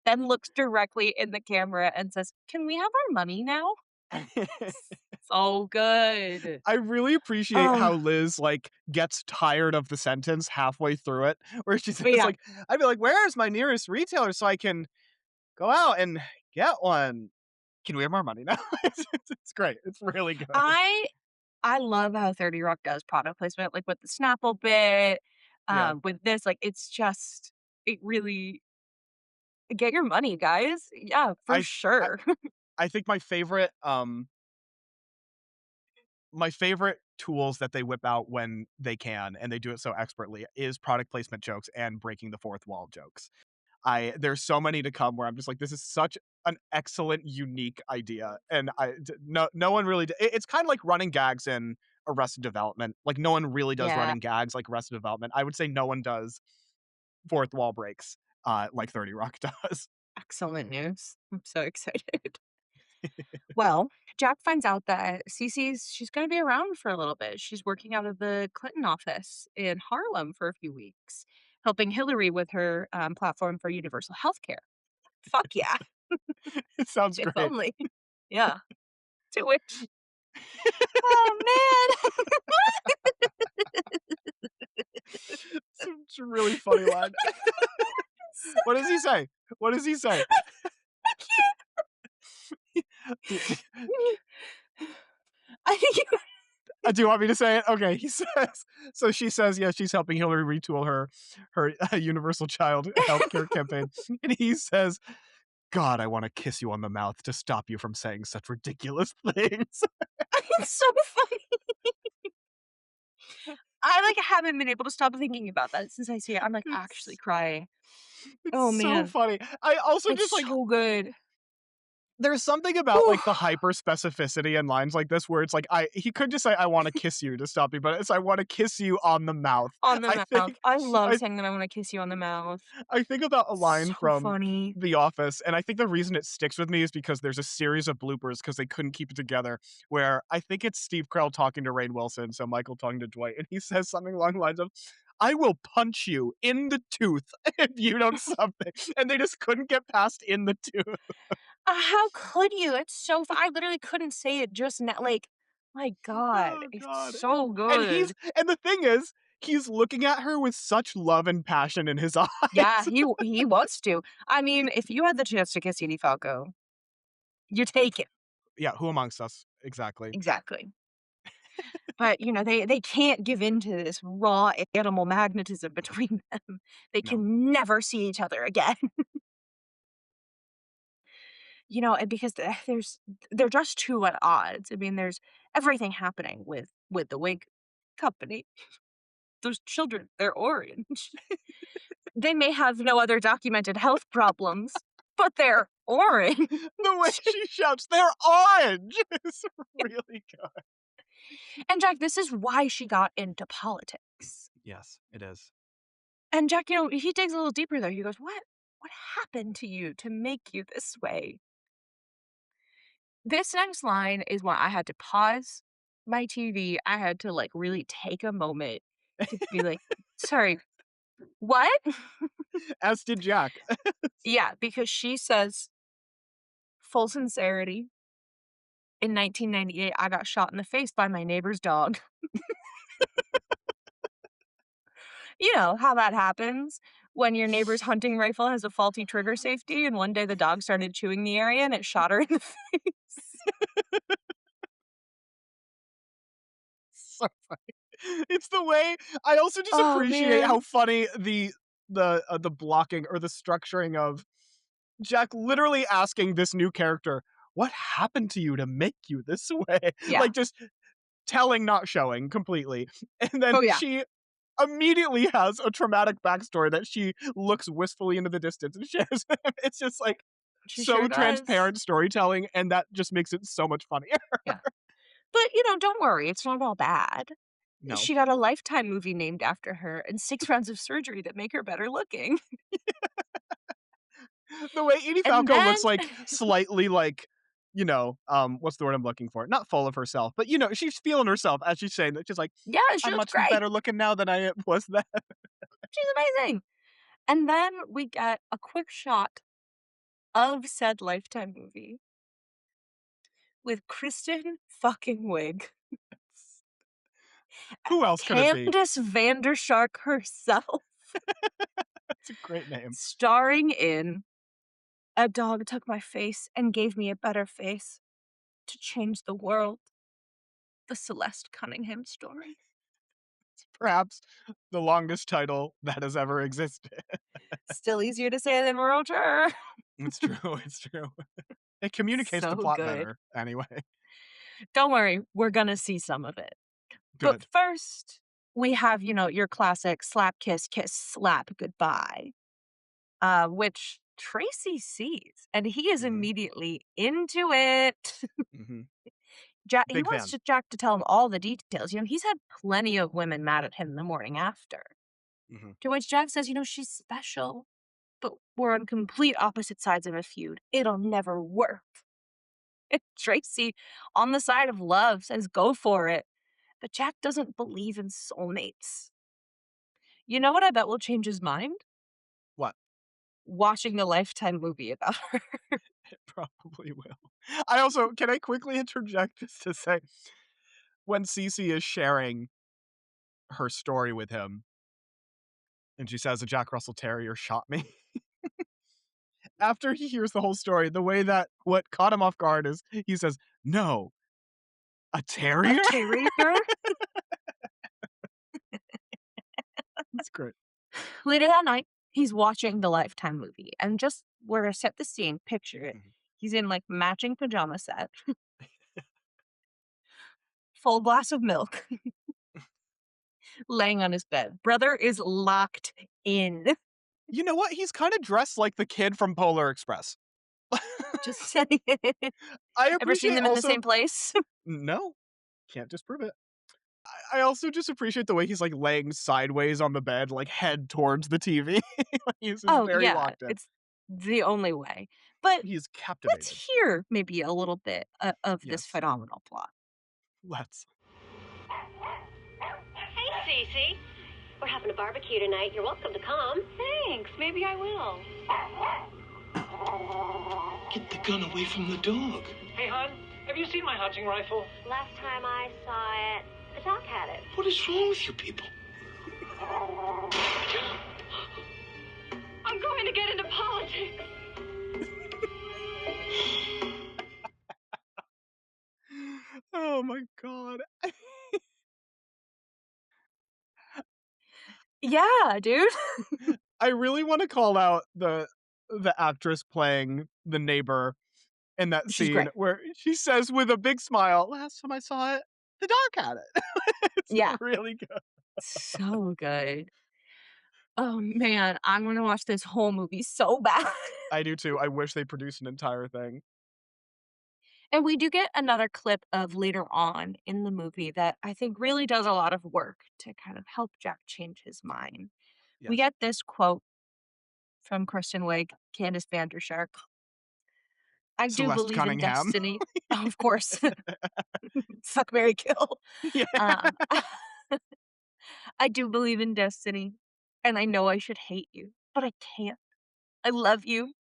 Then looks directly in the camera and says, can we have our money now? It's so good. I really appreciate how Liz, like, gets tired of the sentence halfway through it, where she says, Yeah. like, I'd be like, "Where's my nearest retailer so I can go out and get one? Can we have more money now?" It's great. It's really good. I love how 30 Rock does product placement, like with the Snapple bit, Yeah. with this, like it's just it really get your money, guys. Yeah, for I I sure. I think my favorite tools that they whip out when they can, and they do it so expertly, is product placement jokes and breaking the fourth wall jokes. There's so many to come where I'm just like, this is such an excellent, unique idea, and no one really. It's kind of like running gags in Arrested Development. Like no one really does Yeah, running gags like Arrested Development. I would say no one does fourth wall breaks like 30 Rock does. excellent news. I'm so excited. Well, Jack finds out that she's going to be around for a little bit. She's working out of the Clinton office in Harlem for a few weeks, helping Hillary with her platform for universal health care. Fuck yeah. It sounds If great. only. Yeah. To which, oh man. It's a really funny line. So What does he say? What does he say? I think you Do you want me to say it? Okay, he says. So she says, yeah, she's helping Hillary retool her universal child healthcare campaign, and he says, "God, I want to kiss you on the mouth to stop you from saying such ridiculous things." it's so funny. I like haven't been able to stop thinking about that since I see it. I'm like actually It's crying. it's Oh so man. funny. I also just It's like so good. there's something about Whew. like the hyper specificity in lines like this where it's like he could just say I want to kiss you to stop you, but it's I want to kiss you on the mouth. On the I mouth. think I love I saying that I want to kiss you on the mouth. I think about a line So from funny. The Office, and I think the reason it sticks with me is because there's a series of bloopers because they couldn't keep it together. Where I think it's Steve Carell talking to Rainn Wilson, so Michael talking to Dwight, and he says something along the lines of, "I will punch you in the tooth if you don't something," and they just couldn't get past "in the tooth." How could you? It's so I literally couldn't say it just now. Like, my God, Oh it's God! so good. And the thing is, he's looking at her with such love and passion in his Yeah, eyes. he wants to. I mean, if you had the chance to kiss Edie Falco, you take it. Yeah, who amongst us exactly? Exactly. But, you know, they can't give in to this raw animal magnetism between them. They No. can never see each other again. You know, and because they're just too at odds. I mean, there's everything happening with the wig company. Those children, they're orange. They may have no other documented health problems, but they're orange. The way she shouts, "They're orange!" is really good. And Jack, this is why she got into politics. Yes, it is. And Jack, you know, he digs a little deeper there. He goes, What happened to you to make you this way?" This next line is when I had to pause my TV. I had to like really take a moment to be like, sorry, what? As did Jack. Yeah, because she says, full sincerity, in 1998, I got shot in the face by my neighbor's dog. You know how that happens when your neighbor's hunting rifle has a faulty trigger safety, and one day the dog started chewing the area and it shot her in the face. So funny. It's the way I also just Oh, appreciate man. how funny the blocking or the structuring of Jack literally asking this new character, "What happened to you to make you this way?" Yeah. Like just telling, not showing completely. And then Oh, yeah. she immediately has a traumatic backstory that she looks wistfully into the distance and shares with him. It's just like She so sure does. transparent storytelling, and that just makes it so much funnier. Yeah. But, you know, don't worry. It's not all bad. No. She got a Lifetime movie named after her and 6 rounds of surgery that make her better looking. The way Edie And Falco then looks like slightly like, what's the word I'm looking for? Not full of herself, but she's feeling herself as she's saying that. She's like, yeah, she "I'm looks much great. better looking now than I was then." She's amazing. And then we get a quick shot of said Lifetime movie with Kristen fucking Wiig. Who else could it be? Candace Vandershark herself. That's a great name. Starring in A Dog Took My Face and Gave Me a Better Face to Change the World. The Celeste Cunningham story. Perhaps the longest title that has ever existed. Still easier to say than Roger. It's true. It's true. It communicates the So plot good. better, anyway. Don't worry, we're gonna see some of it. But Good. first, we have, your classic slap, kiss, kiss, slap, goodbye, which Tracy sees, and he is Mhm. immediately into it. Mhm. He Big wants fan. Jack to tell him all the details. He's had plenty of women mad at him the morning after. Mhm. To which Jack says, she's special, but we're on complete opposite sides of a feud. It'll never work. And Tracy, on the side of love, says, go for it. But Jack doesn't believe in soulmates. You know what I bet will change his mind? What? Watching the Lifetime movie about her. It probably will. Can I quickly interject just to say, when Cece is sharing her story with him, and she says a Jack Russell Terrier shot me. After he hears the whole story, the way that what caught him off guard is he says, no, a terrier? A terrier? That's great. Later that night, he's watching the Lifetime movie. And just where I set the scene, picture it. Mhm. He's in matching pajama set. Full glass of milk. Laying on his bed. Brother is locked in. You know what? He's kind of dressed like the kid from Polar Express. Just saying. I Ever appreciate seen them in the also... same place? No, can't disprove it. I also just appreciate the way he's laying sideways on the bed, head towards the TV. He's just very locked in. It's the only way. But He's captivated. let's hear maybe a little bit of this Yes. phenomenal plot. Let's. Hey, Cece. We're having a barbecue tonight. You're welcome to come. Thanks. Maybe I will. Get the gun away from the dog. Hey, hon, have you seen my hunting rifle? Last time I saw it, the dog had it. What is wrong with you people? I'm going to get into politics. Oh my god. Yeah, dude. I really want to call out the actress playing the neighbor in that She's scene great. where she says with a big smile, last time I saw it, the dog had it. It's Yeah. really good. So good. Oh man, I'm gonna watch this whole movie so bad. I do too. I wish they produced an entire thing. And we do get another clip of later on in the movie that I think really does a lot of work to kind of help Jack change his mind. We Yes. get this quote from Kristen Wiig, Candace Vandershark. I do Celeste believe Cunningham. in destiny. Oh, of course. Fuck, Mary kill. Yeah. I do believe in destiny, and I know I should hate you, but I can't. I love you.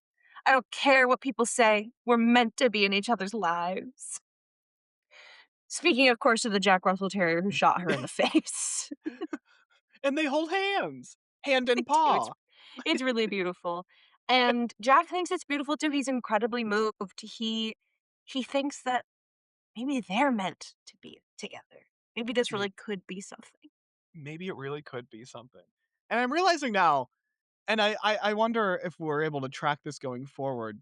I don't care what people say. We're meant to be in each other's lives. Speaking, of course, of the Jack Russell Terrier who shot her in the face. And they hold hands, hand They and do. paw. It's really beautiful. And Jack thinks it's beautiful too. He's incredibly moved. He thinks that maybe they're meant to be together. Maybe this really could be something. Maybe it really could be something. And I'm realizing now, and I wonder if we're able to track this going forward,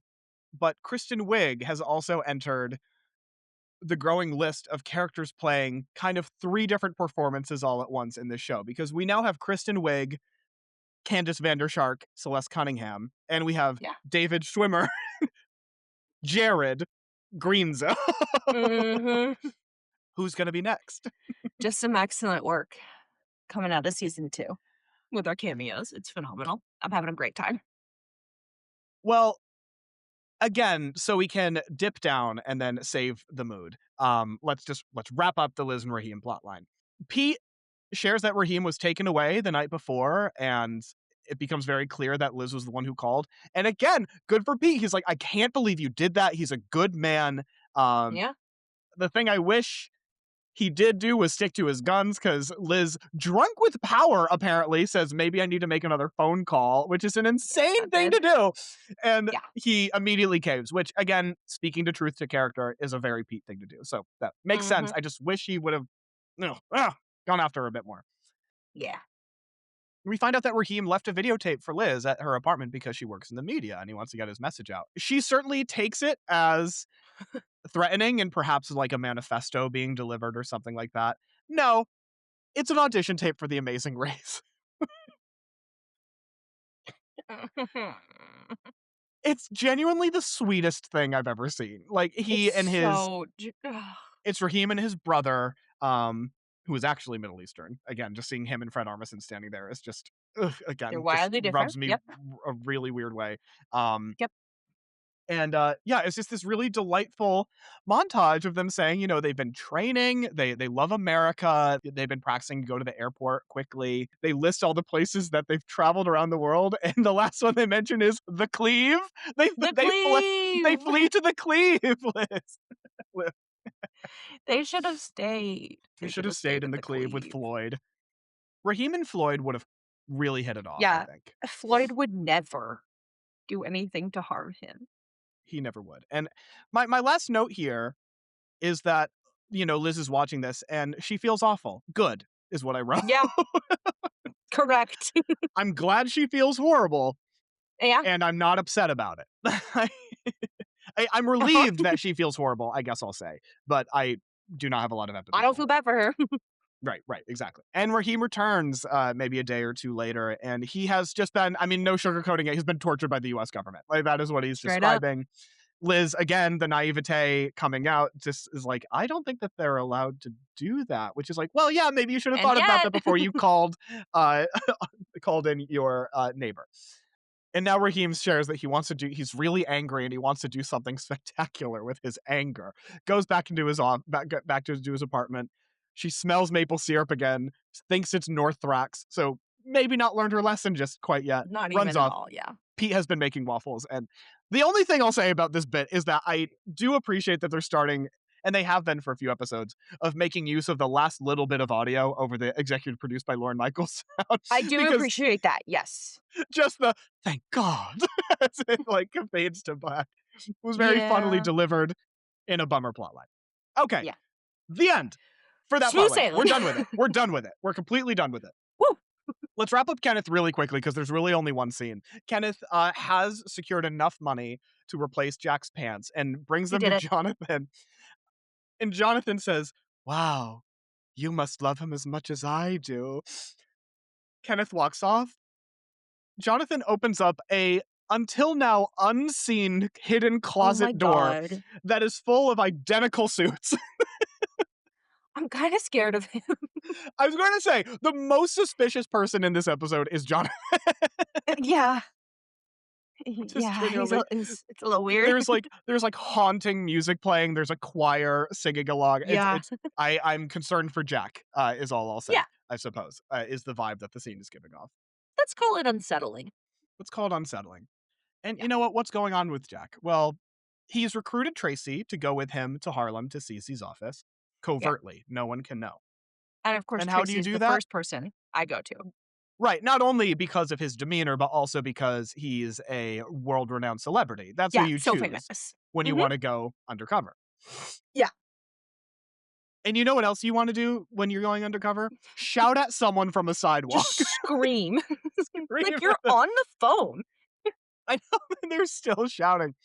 but Kristen Wiig has also entered the growing list of characters playing kind of 3 different performances all at once in this show, because we now have Kristen Wiig, Candace Vandershark, Celeste Cunningham, and we have Yeah. David Schwimmer, Jared Greenzo. Mhm. Who's going to be next? Just some excellent work coming out of season 2 with our cameos. It's phenomenal. I'm having a great time. Well, again, so we can dip down and then save the mood. Let's wrap up the Liz and Raheem plotline. Pete shares that Raheem was taken away the night before, and it becomes very clear that Liz was the one who called. And again, good for Pete. He's like, I can't believe you did that. He's a good man. Yeah. The thing I wish he did do was stick to his guns, because Liz, drunk with power, apparently says, maybe I need to make another phone call, which is an insane thing to do. And Yeah. he immediately caves, which, again, speaking to truth to character, is a very Pete thing to do. So that makes sense. I just wish he would have gone after her a bit more. Yeah. We find out that Raheem left a videotape for Liz at her apartment because she works in the media and he wants to get his message out. She certainly takes it as threatening and perhaps like a manifesto being delivered or something like that. No, it's an audition tape for The Amazing Race. It's genuinely the sweetest thing I've ever seen. Like it's Raheem and his brother, who is actually Middle Eastern. Again, just seeing him and Fred Armisen standing there is just, again, They're just wildly different. rubs me Yep. a really weird way. Yep. And it's just this really delightful montage of them saying, they've been training, they love America, they've been practicing to go to the airport quickly. They list all the places that they've traveled around the world, and the last one they mention is the Cleve. They flee to the Cleve, Liz. They should have stayed. They should have stayed in the Cleve with Floyd. Raheem and Floyd would have really hit it off, I think. Floyd would never do anything to harm him. He never would. And my last note here is that, Liz is watching this and she feels awful. Good is what I wrote. Yeah. Correct. I'm glad she feels horrible. Yeah. And I'm not upset about it. I'm relieved that she feels horrible, I guess I'll say. But I do not have a lot of empathy. I don't feel bad for her. Right, exactly. And Raheem returns maybe a day or two later, and he has just been, no sugarcoating it, he's been tortured by the U.S. government. Like, that is what he's describing. Liz, again, the naivete coming out, just is like, I don't think that they're allowed to do that, which is like, well, yeah, maybe you should have thought about that before you called in your neighbor. And now Raheem shares that he's really angry and he wants to do something spectacular with his anger. Goes back into his back to his apartment. She smells maple syrup again, thinks it's Northrax, so maybe not learned her lesson just quite yet. Not runs even off. at all, yeah. Pete has been making waffles, and the only thing I'll say about this bit is that I do appreciate that they're starting, and they have been for a few episodes, of making use of the last little bit of audio over the executive produced by Lorne Michaels sound. I do appreciate that, yes. Just the thank God as it fades to black. It was very funnily delivered in a bummer plotline. Okay. Yeah. The end. For that plotline. We're done with it. We're done with it. We're completely done with it. Woo! Let's wrap up Kenneth really quickly because there's really only one scene. Kenneth has secured enough money to replace Jack's pants and brings them to Jonathan. And Jonathan says, wow, you must love him as much as I do. Kenneth walks off. Jonathan opens up a until now unseen hidden closet door that is full of identical suits. I'm kind of scared of him. I was going to say, the most suspicious person in this episode is Jonathan. Yeah. It's a little weird. There's haunting music playing. There's a choir singing along. Yeah. I'm concerned for Jack, is all I'll say. Yeah. I suppose, is the vibe that the scene is giving off. Let's call it unsettling. And you know what? What's going on with Jack? Well, he's recruited Tracy to go with him to Harlem to Cece's office. Covertly. No one can know. And of course, how do you do that? First person I go to. Right. Not only because of his demeanor, but also because he's a world-renowned celebrity. That's who you choose famous. When you want to go undercover. Yeah. And you know what else you want to do when you're going undercover? Shout at someone from a sidewalk. Just scream. Like you're on the phone. I know, and they're still shouting.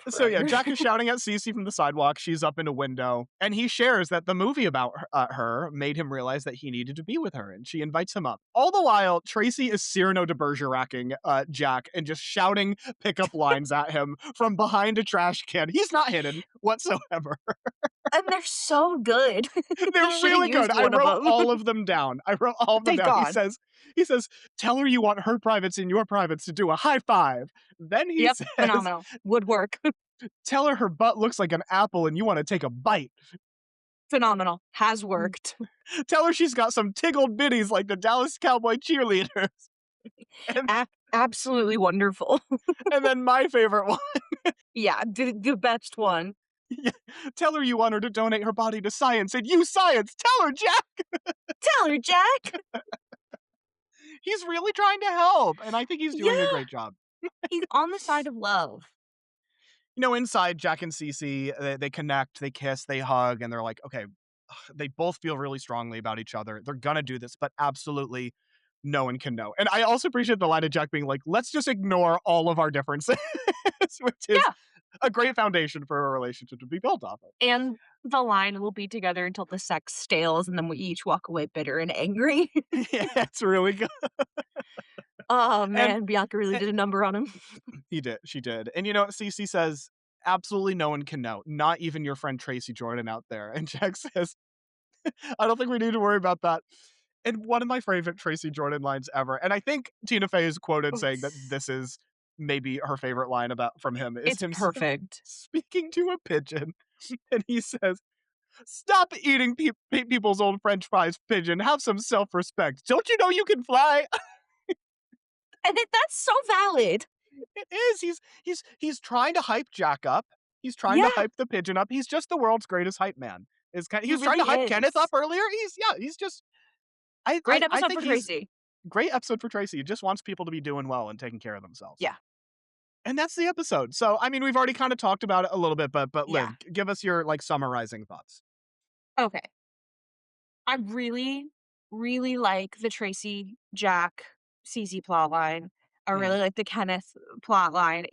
So yeah, Jack is shouting at Cece from the sidewalk. She's up in a window, and he shares that the movie about her made him realize that he needed to be with her, and she invites him up. All the while, Tracy is Cyrano de Bergeracing Jack and just shouting pickup lines at him from behind a trash can. He's not hidden whatsoever. And they're so good. They're really good. I wrote all of them down. Thank down. God. He says, tell her you want her privates and your privates to do a high five. Then he says, phenomenal. Would work. Tell her her butt looks like an apple and you want to take a bite. Phenomenal. Has worked. Tell her she's got some tiggled bitties like the Dallas Cowboy cheerleaders. Absolutely wonderful. And then my favorite one. Yeah, the best one. Yeah. Tell her you want her to donate her body to science and use science. Tell her, Jack. Tell her, Jack. He's really trying to help, and I think he's doing a Yeah. great job. He's on the side of love. Inside, Jack and Cece, they connect, they kiss, they hug, and they're like, okay, they both feel really strongly about each other. They're gonna do this, but absolutely no one can know. And I also appreciate the line of Jack being like, let's just ignore all of our differences, which is Yeah. a great foundation for a relationship to be built off of. And the line, we'll be together until the sex stales, and then we each walk away bitter and angry. Yeah, it's really good. Oh, man, And Bianca really did a number on him. she did. And Cece says, absolutely no one can know, not even your friend Tracy Jordan out there. And Jack says, I don't think we need to worry about that. And one of my favorite Tracy Jordan lines ever, and I think Tina Fey is quoted saying that this is maybe her favorite line from him, is It's him perfect. speaking to a pigeon. And he says, stop eating people's old French fries, pigeon. Have some self-respect. Don't you know you can fly? And that's so valid. It is. He's trying to hype Jack up. He's trying to hype the pigeon up. He's just the world's greatest hype man. He was trying to hype Kenneth up earlier. He's just Great I episode think for Tracy. Great episode for Tracy. He just wants people to be doing well and taking care of themselves. Yeah. And that's the episode. So, I mean, we've already kind of talked about it a little bit, but Liv, Yeah. give us your summarizing thoughts. Okay. I really, really like the Tracy, Jack, Cece plotline. I really like the Kenneth plotline.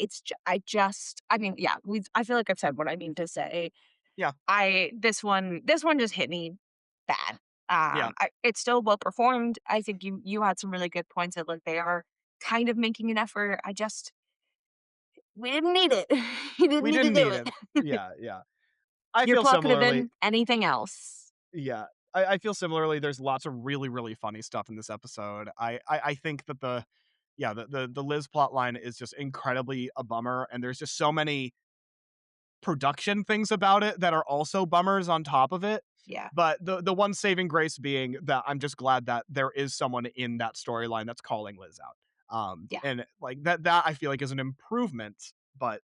I feel like I've said what I mean to say. Yeah. This one just hit me bad. It's still well performed. I think you had some really good points that they are kind of making an effort. We didn't need it. You didn't need to do it. Yeah. I Your feel plot could have similarly. been anything else. Yeah. I feel similarly. There's lots of really, really funny stuff in this episode. I think that the Liz plot line is just incredibly a bummer, and there's just so many production things about it that are also bummers on top of it. Yeah. But the one saving grace being that I'm just glad that there is someone in that storyline that's calling Liz out. And that I feel like is an improvement, but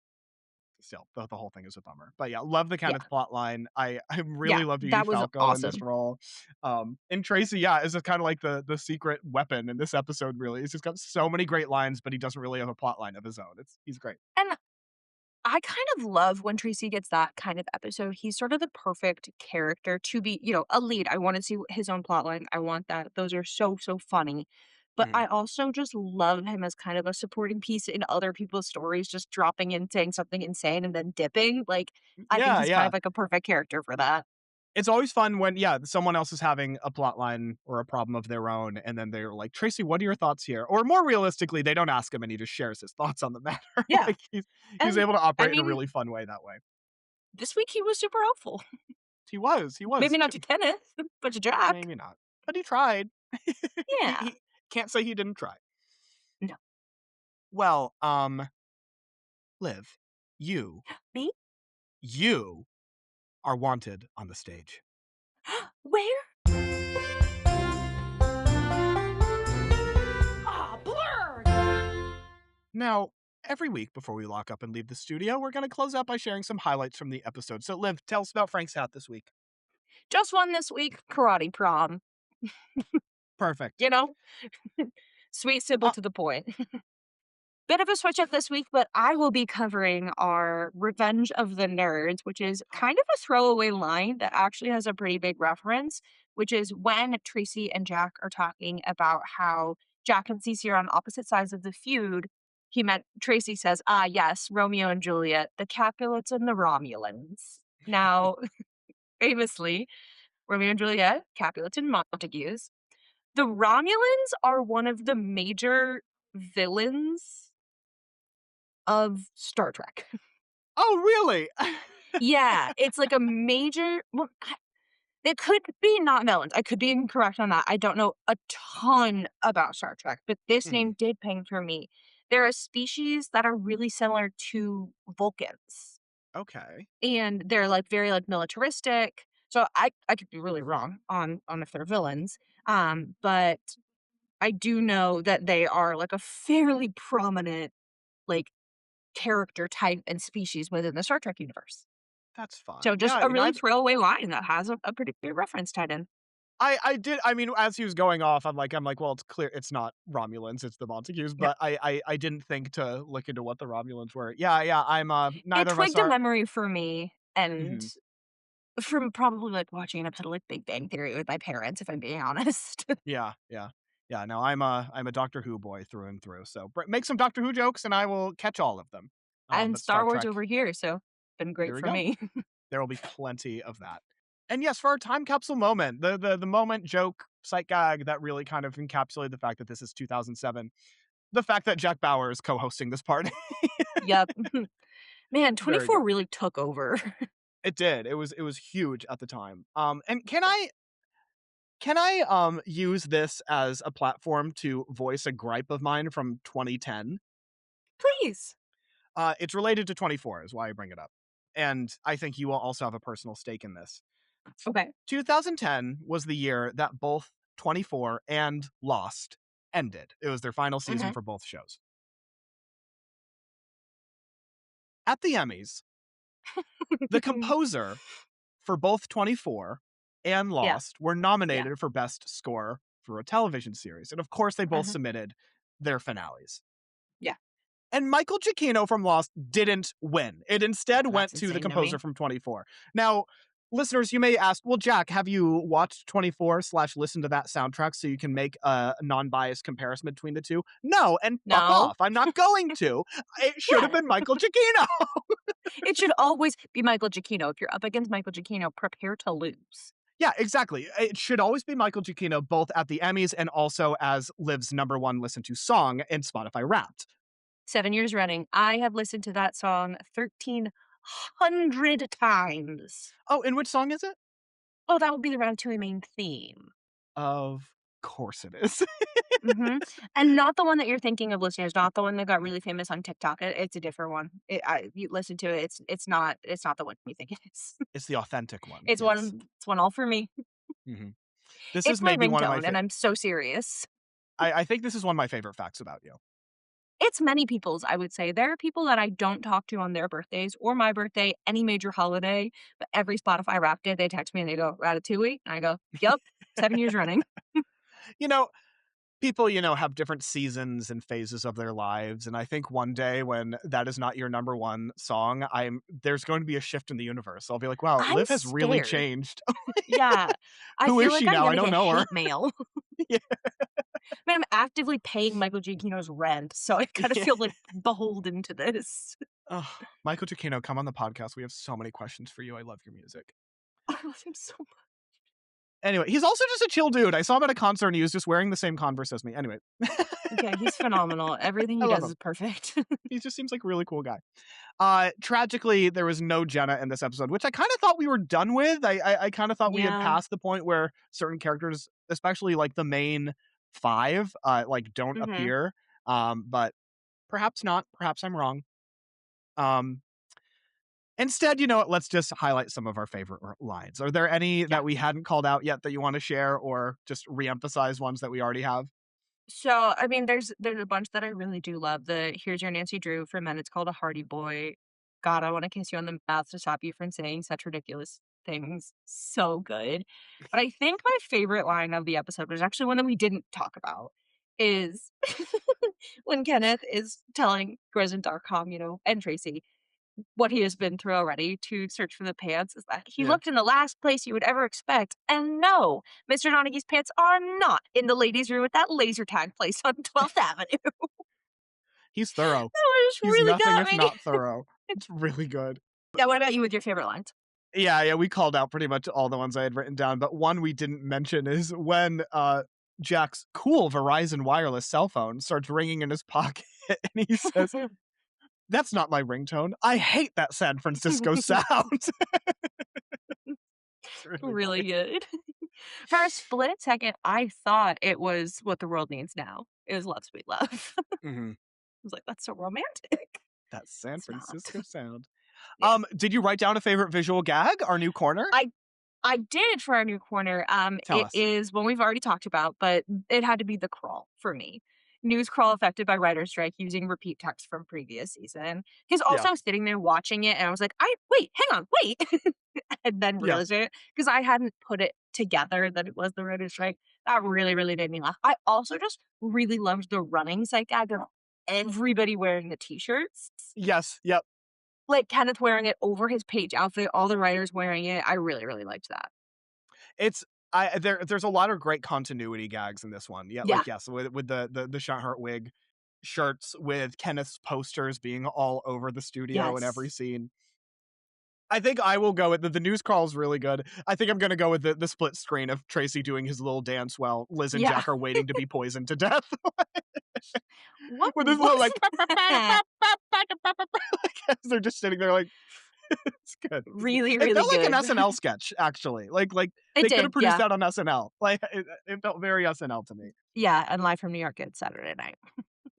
still the whole thing is a bummer. But yeah, love the Kenneth plot line. I really love Edie that was Falco in this awesome. role. And Tracy, is kind of like the secret weapon in this episode, really. He's just got so many great lines, but he doesn't really have a plot line of his own. He's great. And I kind of love when Tracy gets that kind of episode. He's sort of the perfect character to be, a lead. I want to see his own plotline. I want that. Those are so, so funny. But I also just love him as kind of a supporting piece in other people's stories, just dropping in, saying something insane, and then dipping. I think he's kind of like a perfect character for that. It's always fun when, someone else is having a plot line or a problem of their own, and then they're like, Tracy, what are your thoughts here? Or more realistically, they don't ask him and he just shares his thoughts on the matter. Yeah. He's able to operate in a really fun way that way. This week he was super helpful. He was. Maybe not to Kenneth, but to Jack. Maybe not. But he tried. Yeah. he can't say he didn't try. No. Well, Liv, you. Me? You are wanted on the stage. Where? Blerg! Now, every week before we lock up and leave the studio, we're going to close out by sharing some highlights from the episode. So, Liv, tell us about Frank's hat this week. Just one this week, karate prom. Perfect. Sweet, simple, to the point. Bit of a switch up this week, but I will be covering our Revenge of the Nerds, which is kind of a throwaway line that actually has a pretty big reference, which is when Tracy and Jack are talking about how Jack and Cece are on opposite sides of the feud. Tracy says, yes, Romeo and Juliet, the Capulets and the Romulans. Now, famously, Romeo and Juliet, Capulets and Montagues. The Romulans are one of the major villains of Star Trek. Oh, really? Yeah, it's like a major... Well, they could be not villains. I could be incorrect on that. I don't know a ton about Star Trek, but this name did ping for me. They're a species that are really similar to Vulcans. Okay. And they're very militaristic. So I could be really wrong on if they're villains. But I do know that they are a fairly prominent character type and species within the Star Trek universe. That's fine. So just Yeah, a really throwaway line that has a pretty good reference tied in. I did. I mean, as he was going off, I'm like, well, it's clear it's not Romulans, it's the Montagues. Yeah. But I didn't think to look into what the Romulans were. Yeah. I'm neither It of us twigged a are. memory for me, and Mhm. from probably like watching an episode of like Big Bang Theory with my parents, if I'm being honest. Yeah. No, I'm a Doctor Who boy through and through. So make some Doctor Who jokes, and I will catch all of them. And But Star Star Wars Trek, over here, so been there great we for go. me. There will be plenty of that. And yes, for our time capsule moment, the moment joke sight gag that really kind of encapsulated the fact that this is 2007. The fact that Jack Bauer is co-hosting this party. Yep. Man, Very 24 good. really took over. It did. It was huge at the time. And can I use this as a platform to voice a gripe of mine from 2010? Please. It's related to 24 is why I bring it up. And I think you will also have a personal stake in this. Okay. 2010 was the year that both 24 and Lost ended. It was their final season for both shows. At the Emmys, the composer for both 24 and Lost were nominated for Best Score for a television series. And of course, they both submitted their finales. Yeah. And Michael Giacchino from Lost didn't win. It instead went to the composer from 24. Now, listeners, you may ask, well, Jack, have you watched 24/listened to that soundtrack so you can make a non-biased comparison between the two? No, and fuck off. I'm not going to. It should have been Michael Giacchino. It should always be Michael Giacchino. If you're up against Michael Giacchino, prepare to lose. Yeah, exactly. It should always be Michael Giacchino, both at the Emmys and also as Liv's #1 listened to song in Spotify Wrapped. 7 years running. I have listened to that song 1,300 times. Oh, and which song is it? Oh, that would be the Ratatouille main theme. Of course it is. And not the one that you're thinking of, listeners. Not the one that got really famous on TikTok. It's a different one. You listen to it. It's not the one you think it is. It's the authentic one. It's one all for me. This It's is my maybe one of my ringtone, and I'm so serious. I think this is one of my favorite facts about you. It's many people's, I would say. There are people that I don't talk to on their birthdays or my birthday, any major holiday, but every Spotify Wrapped day, they text me and they go, Ratatouille? And I go, yep, 7 years running. People, have different seasons and phases of their lives. And I think one day when that is not your #1 song, there's going to be a shift in the universe. I'll be like, wow, I'm Liv has really scared. changed. Yeah. Who I is feel she like now? I'm I don't gonna know get her. hate mail. Yeah. Man, I'm actively paying Michael Giacchino's rent, so I kind of feel like beholden to this. Oh, Michael Giacchino, come on the podcast. We have so many questions for you. I love your music. I love him so much. Anyway, he's also just a chill dude. I saw him at a concert and he was just wearing the same Converse as me. Anyway. Yeah, he's phenomenal. Everything he does is perfect. He just seems like a really cool guy. Tragically, there was no Jenna in this episode, which I kind of thought we were done with. I kind of thought we had passed the point where certain characters, especially like the main 5, don't appear. But perhaps not. Perhaps I'm wrong. Instead, let's just highlight some of our favorite lines. Are there any that we hadn't called out yet that you want to share, or just reemphasize ones that we already have? So, I mean, there's a bunch that I really do love. Here's your Nancy Drew for men. It's called a Hardy Boy. God, I want to kiss you on the mouth to stop you from saying such ridiculous things. So good. But I think my favorite line of the episode was actually one that we didn't talk about, is when Kenneth is telling Grezin.com, and Tracy, what he has been through already to search for the pants, is that he looked in the last place you would ever expect. And no, Mr. Donahue's pants are not in the ladies' room at that laser tag place on 12th Avenue. He's thorough. He's really nothing got if me. Not thorough. It's really good. Yeah, what about you with your favorite lines? Yeah, we called out pretty much all the ones I had written down, but one we didn't mention is when Jack's cool Verizon wireless cell phone starts ringing in his pocket, and he says, "That's not my ringtone. I hate that San Francisco sound." Really good. For a split second, I thought it was What the World Needs Now. It was Love, Sweet Love. I was like, that's so romantic. That San Francisco sound. Yeah. Did you write down a favorite visual gag, our new corner? I did for our new corner. Tell us. Is one we've already talked about, but it had to be the crawl for me. news crawl affected by writer strike using repeat text from previous season. Because Yeah. also I was sitting there watching it and I was like, wait, hang on, wait. And then Yeah. realized it because I hadn't put it together that it was the writer strike. That really, really made me laugh. I also just really loved the running sight gag of everybody wearing the t-shirts. Yes. Yep. Like Kenneth wearing it over his page outfit, all the writers wearing it. I really, really liked that. It's there's a lot of great continuity gags in this one. Yeah, Yeah. like yes, with the Shot wig shirts, with Kenneth's posters being all over the studio in every Yes. scene. I think I will go with the news crawl is really good. I think I'm gonna go with the split screen of Tracy doing his little dance while Liz and Yeah. Jack are waiting to be poisoned to death. What With his little was that? they're just sitting there like it's good. Really, It really felt like good. an SNL sketch, actually. Like It they could did, have produced yeah. that on SNL. Like it felt very SNL to me. Yeah, and Live from New York at Saturday night.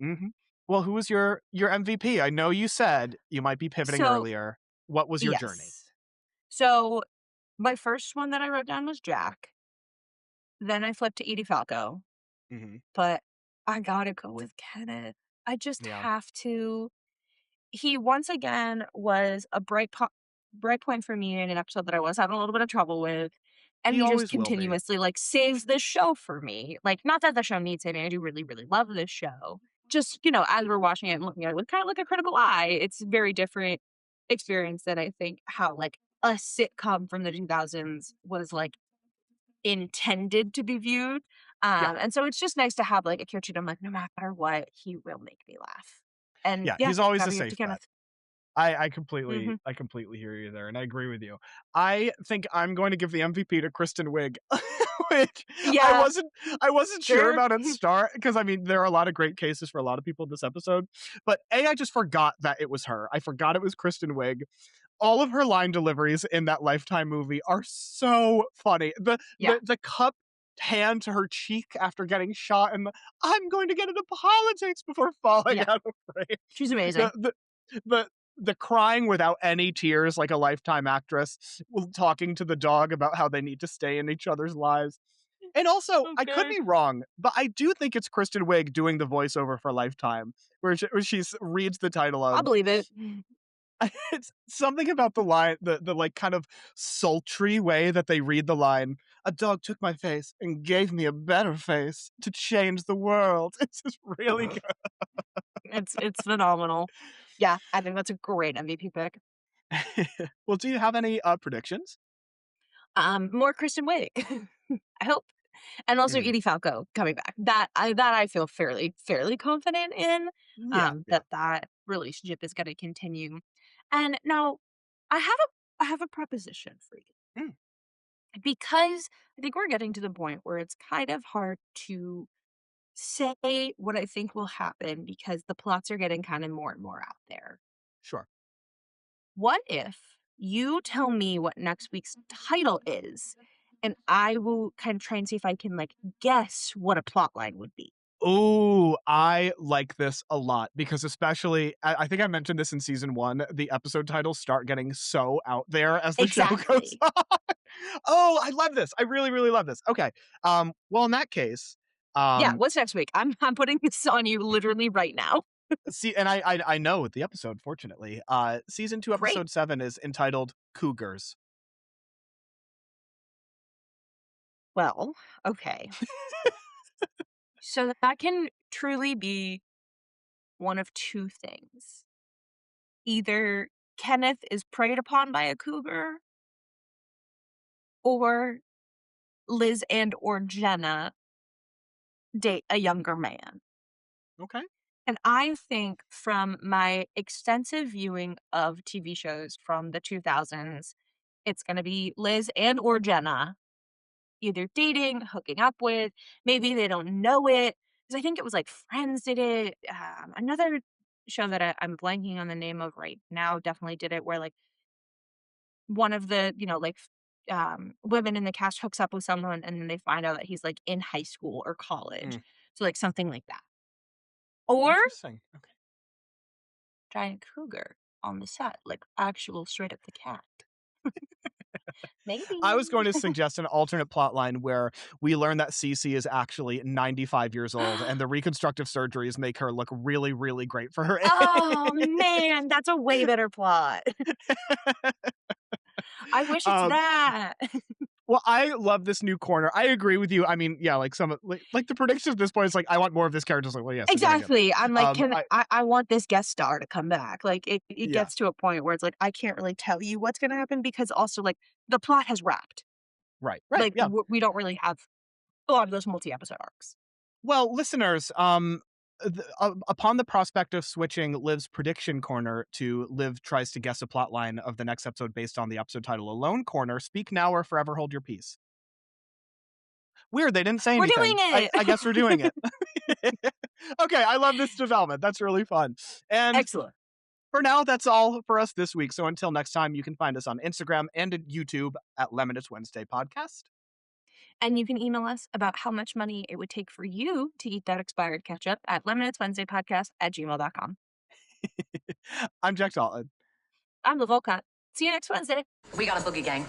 Mm-hmm. Well, who was your MVP? I know you said you might be pivoting So, earlier. What was your journey? yes. So, my first one that I wrote down was Jack. Then I flipped to Edie Falco. Mm-hmm. But I gotta go with Kenneth. I just Yeah. have to. He once again was a bright point for me in an episode that I was having a little bit of trouble with. And He he just always will be. continuously like saves this show for me. Like, not that the show needs it. I do really, really love this show. Just, as we're watching it and looking at it with kind of like a critical eye, it's a very different experience than I think how like a sitcom from the 2000s was like intended to be viewed. And so it's just nice to have like a character. I'm like, no matter what, he will make me laugh. And Yeah, he's always a gotta give it to safe bet. Kenneth. I completely hear you there, and I agree with you. I think I'm going to give the MVP to Kristen Wiig, which Yeah. I wasn't sure Sure. about at start, because I mean there are a lot of great cases for a lot of people in this episode, but I just forgot that it was her. I forgot it was Kristen Wiig. All of her line deliveries in that Lifetime movie are so funny. The cup hand to her cheek after getting shot, and I'm going to get into politics before falling Yeah. out of frame. She's amazing. The crying without any tears, like a Lifetime actress, talking to the dog about how they need to stay in each other's lives. And also, I could be wrong, but I do think it's Kristen Wiig doing the voiceover for Lifetime, where she reads the title of. I'll believe it. It's something about the line, the like kind of sultry way that they read the line. A dog took my face and gave me a better face to change the world. It's just really good. It's phenomenal. Yeah, I think that's a great MVP pick. Well, do you have any predictions? More Kristen Wiig. I hope. And also Edie Falco coming back. That I feel fairly confident in. That relationship is going to continue. And now I have a proposition for you. Because I think we're getting to the point where it's kind of hard to say what I think will happen because the plots are getting kind of more and more out there. Sure. What if you tell me what next week's title is, and I will kind of try and see if I can like guess what a plot line would be. Oh, I like this a lot because especially, I think I mentioned this in season 1, the episode titles start getting so out there as the show goes on. Oh, I love this. I really, really love this. Okay. Well, in that case. Yeah, what's next week? I'm putting this on you literally right now. See, and I know the episode, fortunately. Season 2, episode 7 is entitled Cougars. Well, okay. So that can truly be one of two things. Either Kenneth is preyed upon by a cougar, or Liz and or Jenna date a younger man. Okay. And I think from my extensive viewing of TV shows from the 2000s, it's going to be Liz and or Jenna either dating, hooking up with, maybe they don't know it. Because I think it was like Friends did it. Another show that I'm blanking on the name of right now definitely did it, where like one of the, women in the cast hooks up with someone and then they find out that he's like in high school or college. So like something like that. Or Interesting. Okay. giant cougar on the set, like actual straight up the cat. Maybe. I was going to suggest an alternate plot line where we learn that Cece is actually 95 years old and the reconstructive surgeries make her look really, really great for her age. Oh, man, that's a way better plot. I wish it's that. Well, I love this new corner. I agree with you. I mean, yeah, like like the predictions at this point is like, I want more of this character. It's like, well, yes. Exactly. I'm like, I want this guest star to come back. Like, it Yeah. gets to a point where it's like, I can't really tell you what's going to happen because also, like, the plot has wrapped. Right. Like, Yeah. we don't really have a lot of those multi-episode arcs. Well, listeners, upon the prospect of switching Liv's prediction corner to Liv tries to guess a plot line of the next episode based on the episode title alone corner, speak now or forever hold your peace. Weird, they didn't say anything. We're doing it. I guess we're doing it. Okay, I love this development. That's really fun. And excellent. For now, that's all for us this week. So until next time, you can find us on Instagram and at YouTube at Lemon It's Wednesday Podcast. And you can email us about how much money it would take for you to eat that expired ketchup at lemonitswednesdaypodcast@gmail.com. I'm Jack Dalton. I'm Liv Olcott. See you next Wednesday. We got a boogie gang.